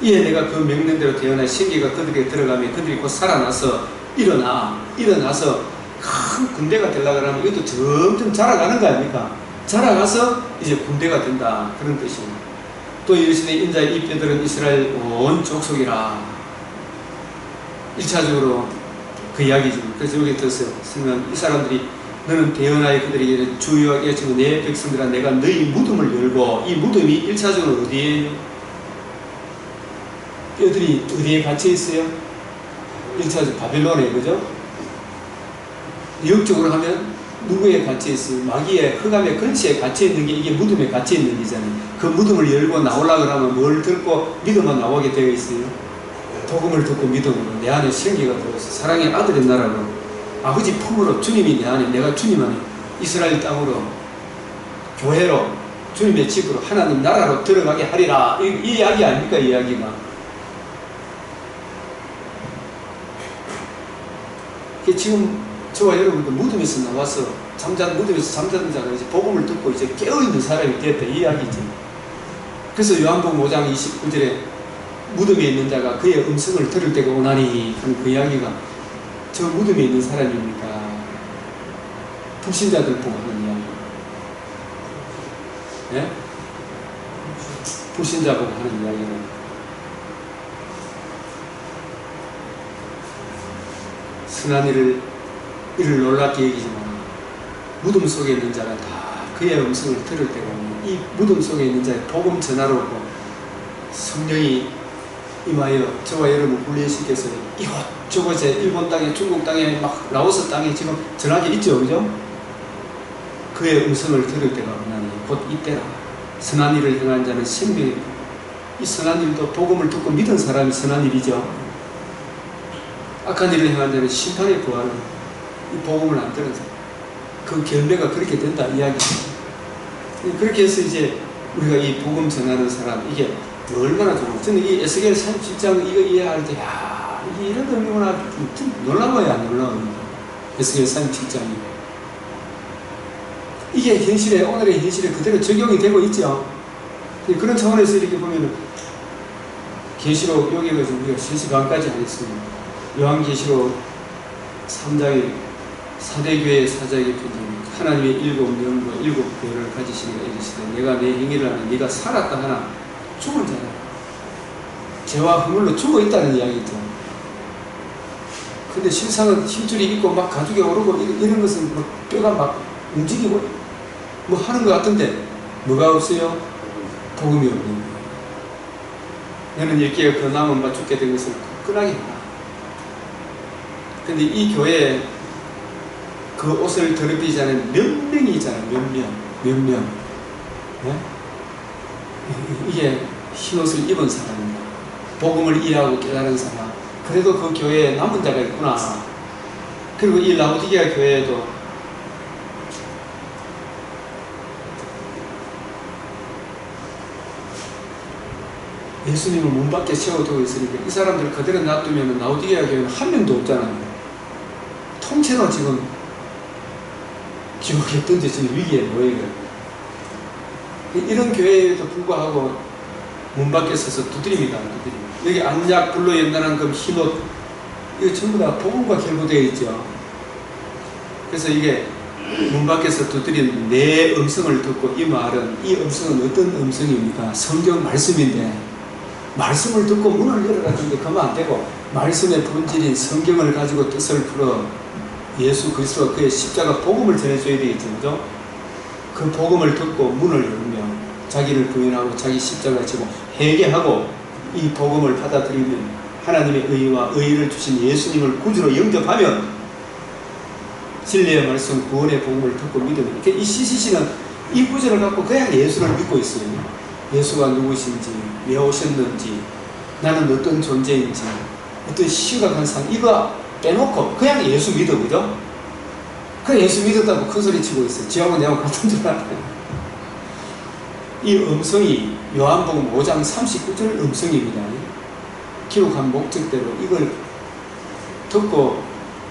이에 내가 그 명령대로 대언하여 생기가 그들에게 들어가면 그들이 곧 살아나서 일어나서 큰 군대가 되려고 하면 이것도 점점 자라가는 거 아닙니까? 자라가서 이제 군대가 된다. 그런 뜻입니다. 또 이르시되 인자의 이 뼈들은 이스라엘 온 족속이라. 1차적으로 그 이야기죠. 그래서 여기 들었어요. 이 사람들이 너는 대언하여 그들에게 주여에게 지금 내 백성들아 내가 너희 무덤을 열고, 이 무덤이 1차적으로 어디에요? 뼈들이 어디에 갇혀 있어요? 1차적으로 바벨론에, 그죠? 영적으로 하면 누구에 갇혀 있어요? 마귀의 흑암의 근처에 갇혀 있는 게, 이게 무덤에 갇혀 있는 거잖아요. 그 무덤을 열고 나오려고 하면 뭘 듣고 믿음만 나오게 되어 있어요? 복음을 듣고 믿음으로 내 안에 생기가 들어서 사랑의 아들의 나라로, 아버지 품으로 주님이 내 안에, 내가 주님 안에 이스라엘 땅으로, 교회로, 주님의 집으로, 하나님 나라로 들어가게 하리라. 이 이야기 아닙니까? 이 이야기가. 지금 저와 여러분도 무덤에서 나와서 무덤에서 잠자는 자가 이제 복음을 듣고 이제 깨어있는 사람이 됐다, 이 이야기지. 그래서 요한복음 5장 29절에 무덤에 있는 자가 그의 음성을 들을 때가 오나니 하는 그 이야기가 저 무덤에 있는 사람입니까? 불신자들 보고 하는 이야기. 예? 불신자 보고 하는 이야기는 선한 이를 놀랍게 여기지만 무덤 속에 있는 자가 다 그의 음성을 들을 때가 오면 이 무덤 속에 있는 자의 복음 전하러 오고 성령이 임하여 저와 여러분 훈련시켜서 이곳저곳에 일본 땅에, 중국 땅에, 막 라오스 땅에 지금 전하게 있죠, 그죠? 그의 음성을 들을 때가 오나니 곧 이때라. 선한 일을 행한 자는 생명이고, 이 선한 일도 복음을 듣고 믿은 사람이 선한 일이죠. 악한 일을 행한 자는 심판에 구하는, 이 복음을 안 들은 사람, 그 결례가 그렇게 된다 이야기죠. 그렇게 해서 이제 우리가 이 복음 전하는 사람, 이게 얼마나 좋은, 저는 이 에스겔 37장 이거 이해할 때, 야, 이게 이런 의미구나, 좀 놀라워요, 안 놀라워요? 에스겔 37장이. 이게 현실에, 오늘의 현실에 그대로 적용이 되고 있죠. 그런 차원에서 이렇게 보면은, 계시록, 여기가 우리가 3시 반까지 하겠습니다. 요한계시록 3장에 사대교회의 사자에게 편지합니다. 하나님의 7 영과 7 교회를 가지시니가 이르시되 내가 내 행위를 하는 네가 살았다 하나 죽은 자라. 죄와 허물로 죽어 있다는 이야기죠. 근데 실상은 힘줄이 있고 막 가죽이 오르고 이런 것은 막 뼈가 막 움직이고 뭐 하는 것 같은데 뭐가 없어요? 복음이 없는 거예요. 너는 일개가 그 남은 바 죽게 된 것을 끈하게 하라. 근데 이 교회에 그 옷을 더럽히지 않은 몇 명이 있잖아요. 몇 명. 네? 이게 흰옷을 입은 사람입니다. 복음을 이해하고 깨달은 사람. 그래도 그 교회에 남은 자가 있구나. 그리고 이 라오디게아 교회에도 예수님을 문 밖에 세워두고 있으니까 이 사람들 그대로 놔두면 라오디게아 교회는 한 명도 없잖아요. 통째로 지금 지옥에 던져진 위기에 놓여요. 이런 교회에도 불구하고 문 밖에 서서 두드립니다. 여기 안약 불로 연단한 그 흰옷, 이거 전부 다 복음과 결부되어 있죠. 그래서 이게 문 밖에서 두드린 내 음성을 듣고, 이 말은, 이 음성은 어떤 음성입니까? 성경 말씀인데, 말씀을 듣고 문을 열어가지고 그러면 안 되고, 말씀의 본질인 성경을 가지고 뜻을 풀어 예수 그리스도와 그의 십자가 복음을 전해줘야 되겠죠. 그죠? 그 복음을 듣고 문을 열며 자기를 부인하고 자기 십자가를 지고 회개하고 이 복음을 받아들이면 하나님의 의와 의를 주신 예수님을 구주로 영접하면 진리의 말씀 구원의 복음을 듣고 믿으면, 이 CCC는 이 구절을 갖고 그냥 예수를 믿고 있어요. 예수가 누구신지, 왜 오셨는지, 나는 어떤 존재인지, 어떤 심각한 상, 이거 빼놓고 그냥 예수 믿어. 그죠? 그 예수 믿었다고 큰 소리 치고 있어요. 지하고 내하고 같은 줄 알아요. 이 음성이 요한복음 5장 39절 음성입니다. 기록한 목적대로 이걸 듣고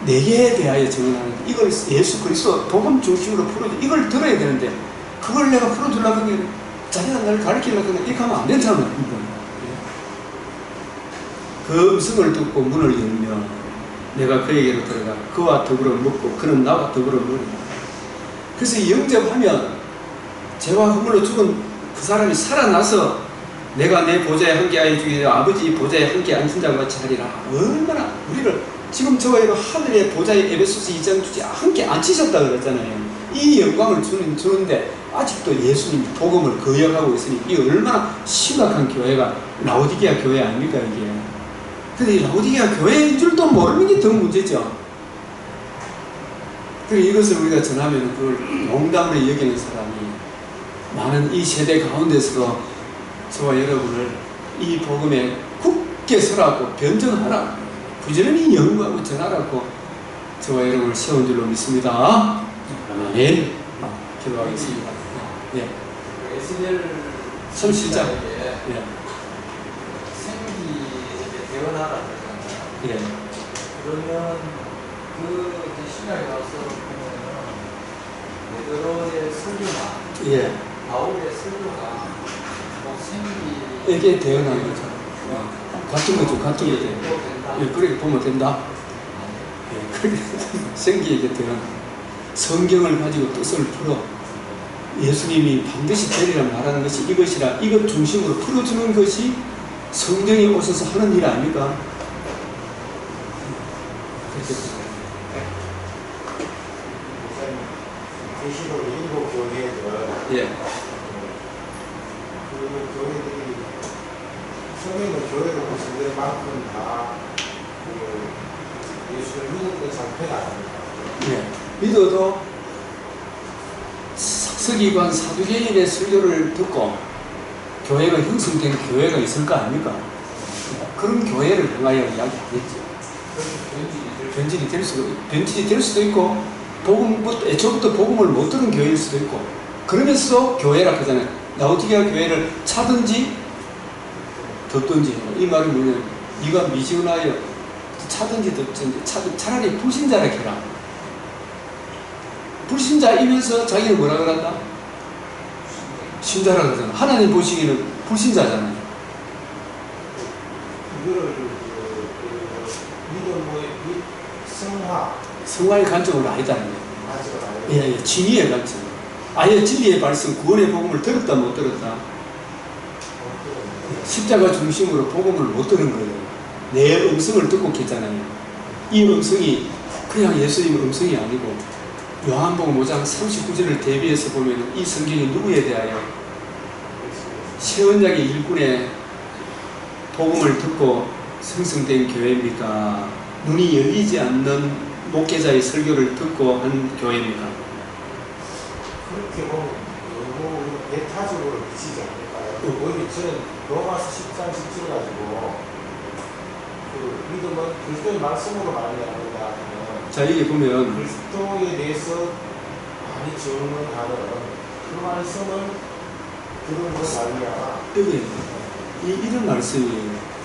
내게 대하여 증언하는, 이걸 예수 그리스도 복음 중심으로 풀어줘. 이걸 들어야 되는데 그걸 내가 풀어주려고 하면 자기가 나를 가르치려고 하면 이렇게 하면 안 된다는 거예요. 그 음성을 듣고 문을 열면 내가 그에게로 들어가 그와 더불어 먹고 그는 나와 더불어 먹는다. 그래서 영접하면 죄와 허물로 죽은 그 사람이 살아나서 내가 내 보좌에 함께하여 주기를 아버지 보좌에 함께 앉은 자와 같이 하리라. 얼마나 우리를 지금 저와 하늘의 보좌에 에베소서 2장 주지 함께 앉히셨다 그랬잖아요. 이 영광을 주는데 아직도 예수님 복음을 거역하고 있으니 이 얼마나 심각한 교회가 라오디게아 교회 아닙니까 이게. 근데 이 라오디게아 교회인 줄도 모르는 게 더 문제죠. 그리고 이것을 우리가 전하면 그걸 농담으로 여기는 사람이 많은 이 세대 가운데서도 저와 여러분을 이 복음에 굳게 서라고 변증하라, 부지런히 연구하고 전하라고 저와 여러분을 세운 줄로 믿습니다. 아멘. 기도하겠습니다. 예. 에스겔 37장. 예. 대원하라. 예. 그러면 그 신약에 와서 보면은 베드로의 설교나 예. 바울의 설교가 뭐 생기 이게 대응하는 거죠. 같은 거죠. 같은 거죠. 예, 그렇게 보면 된다. 예, 그렇게 생기에게 대응. 성경을 가지고 뜻을 풀어 예수님이 반드시 되리라 말하는 것이 이것이라, 이것 중심으로 풀어주는 것이 성경이 오셔서 하는 일 아닙니까? 그렇게 계시록 일곱 교회들, 예. 그 교회들이 처음에는 교회를 보시는 만큼 그 예수를 믿었던 상태가 아닙니다. 예. 믿어도 서기관 사두개인의 설교를 듣고 교회가 형성된 교회가 있을 거 아닙니까? 그런 교회를 향하여 이야기하겠죠. 변질이 될 수도 있고, 애초부터 복음을 못 들은 교회일 수도 있고, 그러면서도 교회라 하잖아요. 라오디게아 교회를 차든지 덮든지. 이 말은 뭐냐면 네가 미지근하여 차든지 덮든지 차라리 불신자라 해라. 불신자이면서 자기는 뭐라 그런다? 신자라 그러잖아. 하나님 보시기에는 불신자잖아요. 이거를 믿음의 성화의 관점으로 아니다는 거예요. 맞아요. 예, 진리의 관점. 아예 진리의 발성, 구원의 복음을 들었다 못 들었다. 십자가 중심으로 복음을 못 들은 거예요. 내 음성을 듣고 했잖아요. 이 음성이 그냥 예수님 음성이 아니고 요한복음 5장 39절을 대비해서 보면 이 성경이 누구에 대하여 새 언약의 일꾼의 복음을 듣고 생성된 교회입니까? 눈이 열리지 않는 목회자의 설교를 듣고 한 교회입니까? 그렇게 보면 너무 배타적으로 비치지 않을까요? 오히려 저는 로마서 10장 17 가지고 그 믿음은 그리스도의 말씀으로 말미암는다 하면 자, 여기 보면 그리스도에 대해서 많이 증언하는 그 말씀을 들은 것 말미암아 여기 이런 말씀이에요.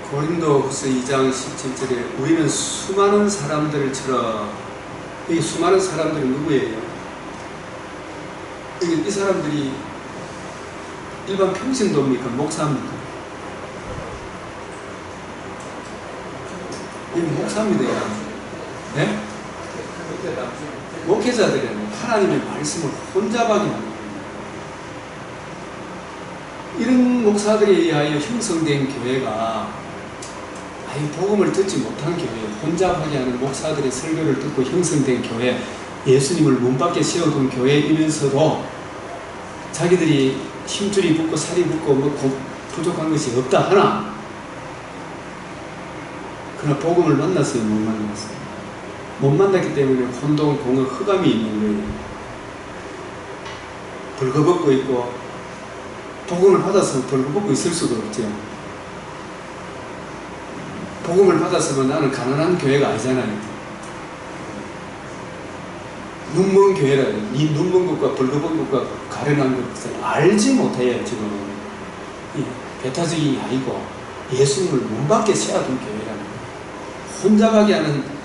고린도후서 2장 17절에 우리는 수많은 사람들처럼, 이 수많은 사람들은 누구예요? 이 사람들이 일반 평신도입니까? 목사입니까? 이 목사입니다. 네? 목회자들은 하나님의 말씀을 혼잡하게 합니다. 이런 목사들에 의하여 형성된 교회가 아예 복음을 듣지 못한 교회, 혼잡하게 하는 목사들의 설교를 듣고 형성된 교회, 예수님을 문 밖에 세워둔 교회이면서도 자기들이 힘줄이 붙고 살이 붙고 뭐 부족한 것이 없다 하나, 그러나 복음을 만났어요? 못 만났어요? 못 만났기 때문에 혼동, 공허, 흑암이 있는 거예요. 벌거벗고 있고, 복음을 받았으면 벌거벗고 있을 수도 없죠. 복음을 받았으면 나는 가난한 교회가 아니잖아요. 눈먼 교회라, 이 눈먼 것과 벌거벗은 것과 가련한 것을 알지 못해요, 지금. 이 배타적이 아니고 예수님을 문 밖에 세워둔 교회라는 거예요.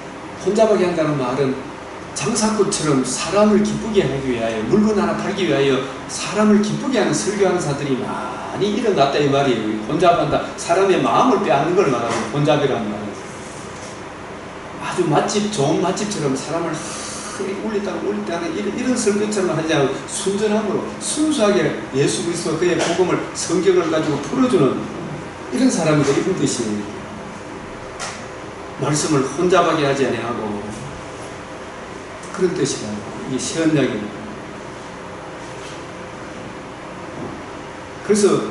혼잡하게 한다는 말은 장사꾼처럼 사람을 기쁘게 하기 위하여, 물건 하나 팔기 위하여 사람을 기쁘게 하는 설교하는 사들이 많이 일어났다 이 말이에요. 혼잡한다. 사람의 마음을 빼앗는 걸 말하는 혼잡이라는 말은. 아주 맛집, 좋은 맛집처럼 사람을 울리다는 이런 설교처럼 하지 않고 순전함으로 순수하게 예수 그리스도와 그의 복음을, 성경을 가지고 풀어주는 이런 사람들이 이런 뜻이에요. 말씀을 혼잡하게 하지 아니하고 그런 뜻이다. 이게 시언약입니다. 그래서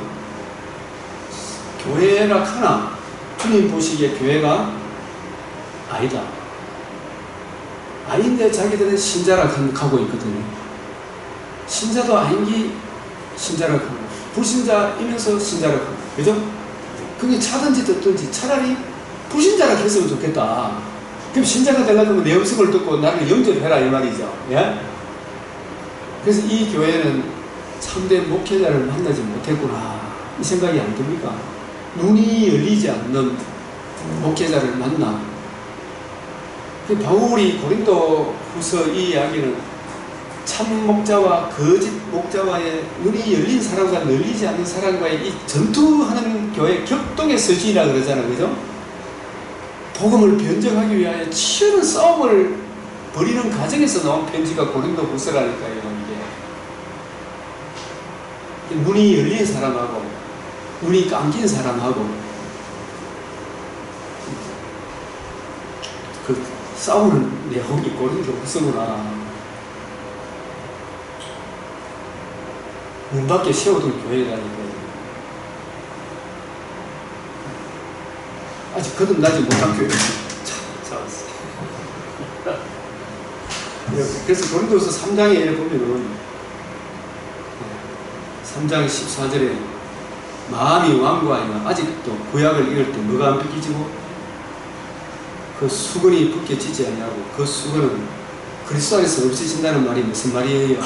교회라 하나 주님 보시기에 교회가 아니다. 아닌데 자기들은 신자라 하고 있거든요. 신자도 아닌게 신자라 하고, 불신자이면서 신자라 하고, 그죠? 그게 차든지 듣든지 차라리 불신자라 했으면 좋겠다. 그럼 신자가 되려면 내 음성을 듣고 나를 영접해라 이 말이죠. 예? 그래서 이 교회는 참된 목회자를 만나지 못했구나 이 생각이 안 듭니까? 눈이 열리지 않는 목회자를 만나. 바울이 고린도 후서 이 이야기는 참 목자와 거짓 목자와의 눈이 열린 사람과 열리지 않는 사람과의 이 전투하는 교회 격동의 서신이라 그러잖아요. 그죠? 복음을 변증하기 위하여 치열한 싸움을 벌이는 과정에서 나온 편지가 고린도 후서라니까요. 이게 눈이 열린 사람하고 눈이 감긴 사람하고 그 싸우는 내용이 고린도 후서구나. 문 밖에 세워둔 교회라니까요. 아직 거듭나지 못한 교회. 잡았어. 그래서 고린도서 3장에 보면은 3장 14절에 마음이 완고하여 아직도 구약을 읽을 때 뭐가 안 벗기지고 그 수건이 벗겨지지 않냐고. 그 수건은 그리스도 안에서 없어진다는 말이 무슨 말이에요?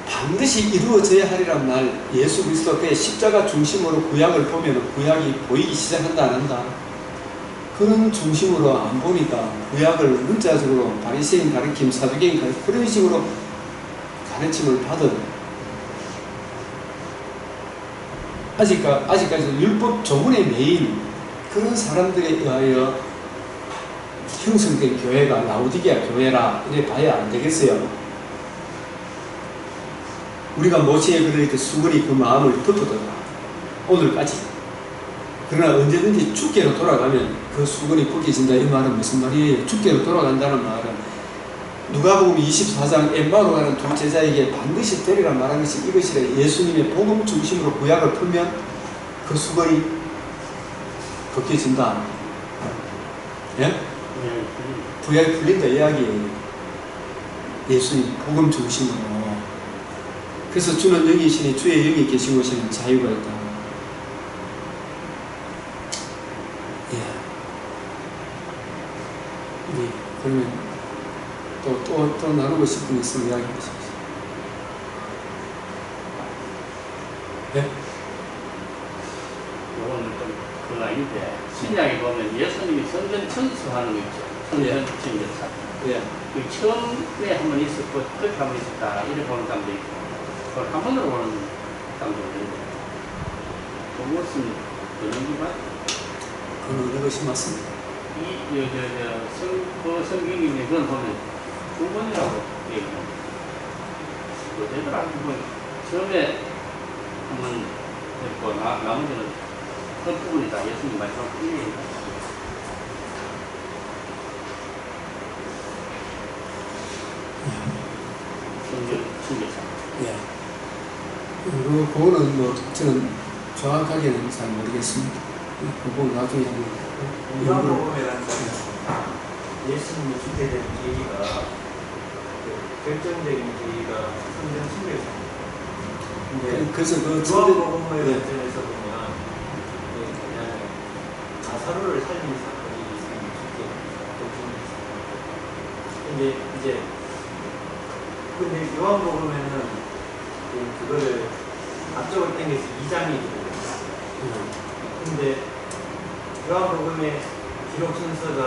반드시 이루어져야 하리란 말. 예수 그리스도 그의 십자가 중심으로 구약을 보면 구약이 보이기 시작한다 안 한다? 그런 중심으로 안 보니까 구약을 문자적으로 바리새인 가르침, 사두개인 가르침 그런 식으로 가르침을 받은 아직까지 율법 조문에 매인 그런 사람들에 의하여 형성된 교회가 라오디게아 교회라 이래 봐야 안 되겠어요. 우리가 모세에 그럴 때 수건이 그 마음을 덮어둬라. 오늘까지. 그러나 언제든지 주께로 돌아가면 그 수건이 벗겨진다. 이 말은 무슨 말이에요? 주께로 돌아간다는 말은 누가복음 24장 엠마오로 가는 두 제자에게 반드시 되리라 말한 것이 이것이라. 예수님의 복음 중심으로 구약을 풀면 그 수건이 벗겨진다. 예? 구약이 풀린다 이야기예요. 예수님 복음 중심으로. 그래서 주는 여기 계시니 주의 영이 계신 곳에는 자유가 있다. 예. 네, 그러면 또 나누고 싶은 게 있으면 이야기해 주십시오. 네? 이거는 좀 그건 아닌데 신약에 보면 예수님이 성전 청소하는 거 있죠. 성전 청결사. 예. 그 처음에 한 번 있었고 그렇게 한 번 있었다 이렇게 보는 사람도 있고 그걸 한 번으로 보는 사람도 있는데 그것은 어느 게 맞죠? 그건 어느 것이 맞습니다. 성경에 그건 보면 두 번이라고 얘기합니다. 그대로 알고 보면 처음에 한 번 했고 나머지는 그 부분이 다 예수님 말씀하고 틀리니까. 예. 그거는 뭐 저는 정확하게는 잘 모르겠습니다. 그거 나중에 한번 요한복음이라는 예수님이 주체되는 계기가 결정적인 계기가 성전 신결사입니다. 근데 그래서 그 요한복음의 네. 관점에서 보면 그냥 나사로를 살린 사건이 예수님이 주체되는 근데 요한복음에는 그거를 앞쪽을 당겨서 2장이 되거든요. 근데 요한복음의 기록 순서가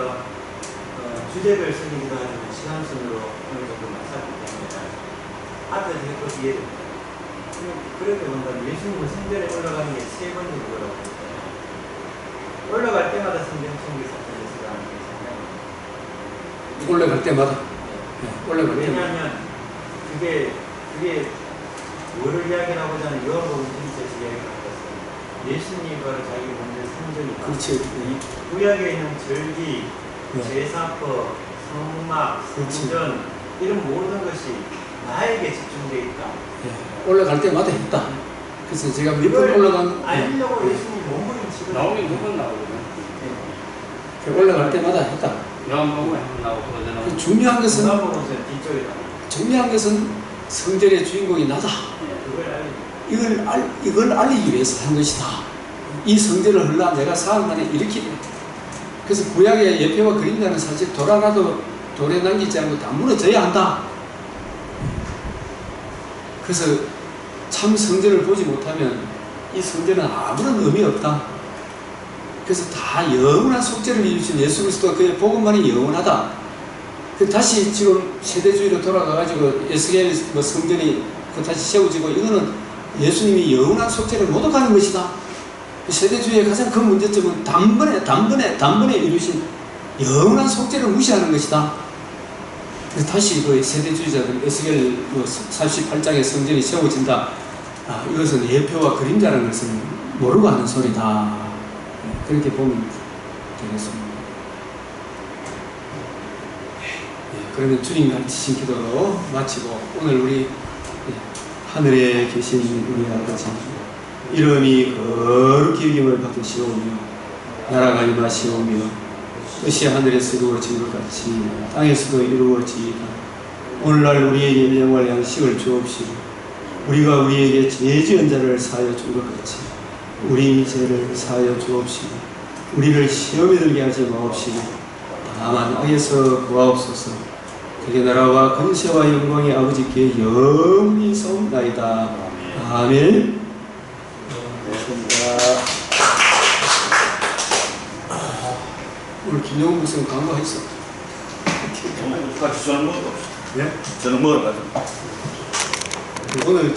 주제별 순이기도 하지만 시간순으로 어느 정도 맞췄기 때문에 앞에서 했고 뒤에 됩니다. 그렇게 본다면 예수님은 성전에 올라가는 게 3번이 그거라고 했잖아요. 올라갈 때마다 성전 청기 사건이 있어가는 게 상당히 올라갈 때마다 올라갈 때마다 왜냐하면 그게 뭐를 이야기하고자 하는 요한복음 전체에서 이야기하는 것은 예수님 바로 자기 몸의 성전이다. 그렇지. 구약에 있는 절기, 네. 제사법, 성막, 성전 이런 모든 것이 나에게 집중되어 있다. 예. 올라갈 때마다 했다. 그래서 제가 몇 번 이걸 올라간 알려고 예수님 몸부림치고 나오긴 두 번 나오거든요. 올라갈 때마다 했다. 요한복음에 한 번 나오고 그러잖아요. 중요한 것은 요한복음은 뒤쪽에 나와요. 중요한 것은 성전의 주인공이 나다. 그걸 알리고 이걸 알리기 위해서 한 것이다. 이 성전을 헐라 내가 사흘 만에 일으키리. 그래서 구약의 예표와 그림자는 사실 돌아가도 돌에 남기지 않고 다 무너져야 한다. 그래서 참 성전을 보지 못하면 이 성전은 아무런 의미 없다. 그래서 다 영원한 속죄를 이루신 예수 그리스도 그의 복음만이 영원하다. 다시 지금 세대주의로 돌아가가지고 에스겔 성전이 다시 세워지고 이거는 예수님이 영원한 속죄를 모독하는 것이다. 세대주의의 가장 큰 문제점은 단번에 이루신 영원한 속죄를 무시하는 것이다. 다시 그 세대주의자들 에스겔 48장의 성전이 세워진다. 이것은 예표와 그림자라는 것을 모르고 하는 소리다. 그렇게 보면 되겠습니다. 그러면 주님 가르치신 기도로 마치고 오늘 우리 하늘에 계신 우리 아버지 이름이 거룩히 여김을 받으시오며 나라가 임하시오며 뜻이 하늘에서 이루어진 것 같이 땅에서도 이루어지이다. 오늘날 우리에게 일용할 양식을 주옵시고 우리가 우리에게 죄 지은 자를 사하여 준 것 같이 우리 죄를 사하여 주옵시고 우리를 시험에 들게 하지 마옵시고 다만 악에서 구하옵소서. 그게 나라와 권세와 영광이 아버지께 영원히 있사옵나이다. 아멘. 오늘 김영훈 목사님 광고했어. 같이 저는 먹어도 네? 저는 먹어가지고 오늘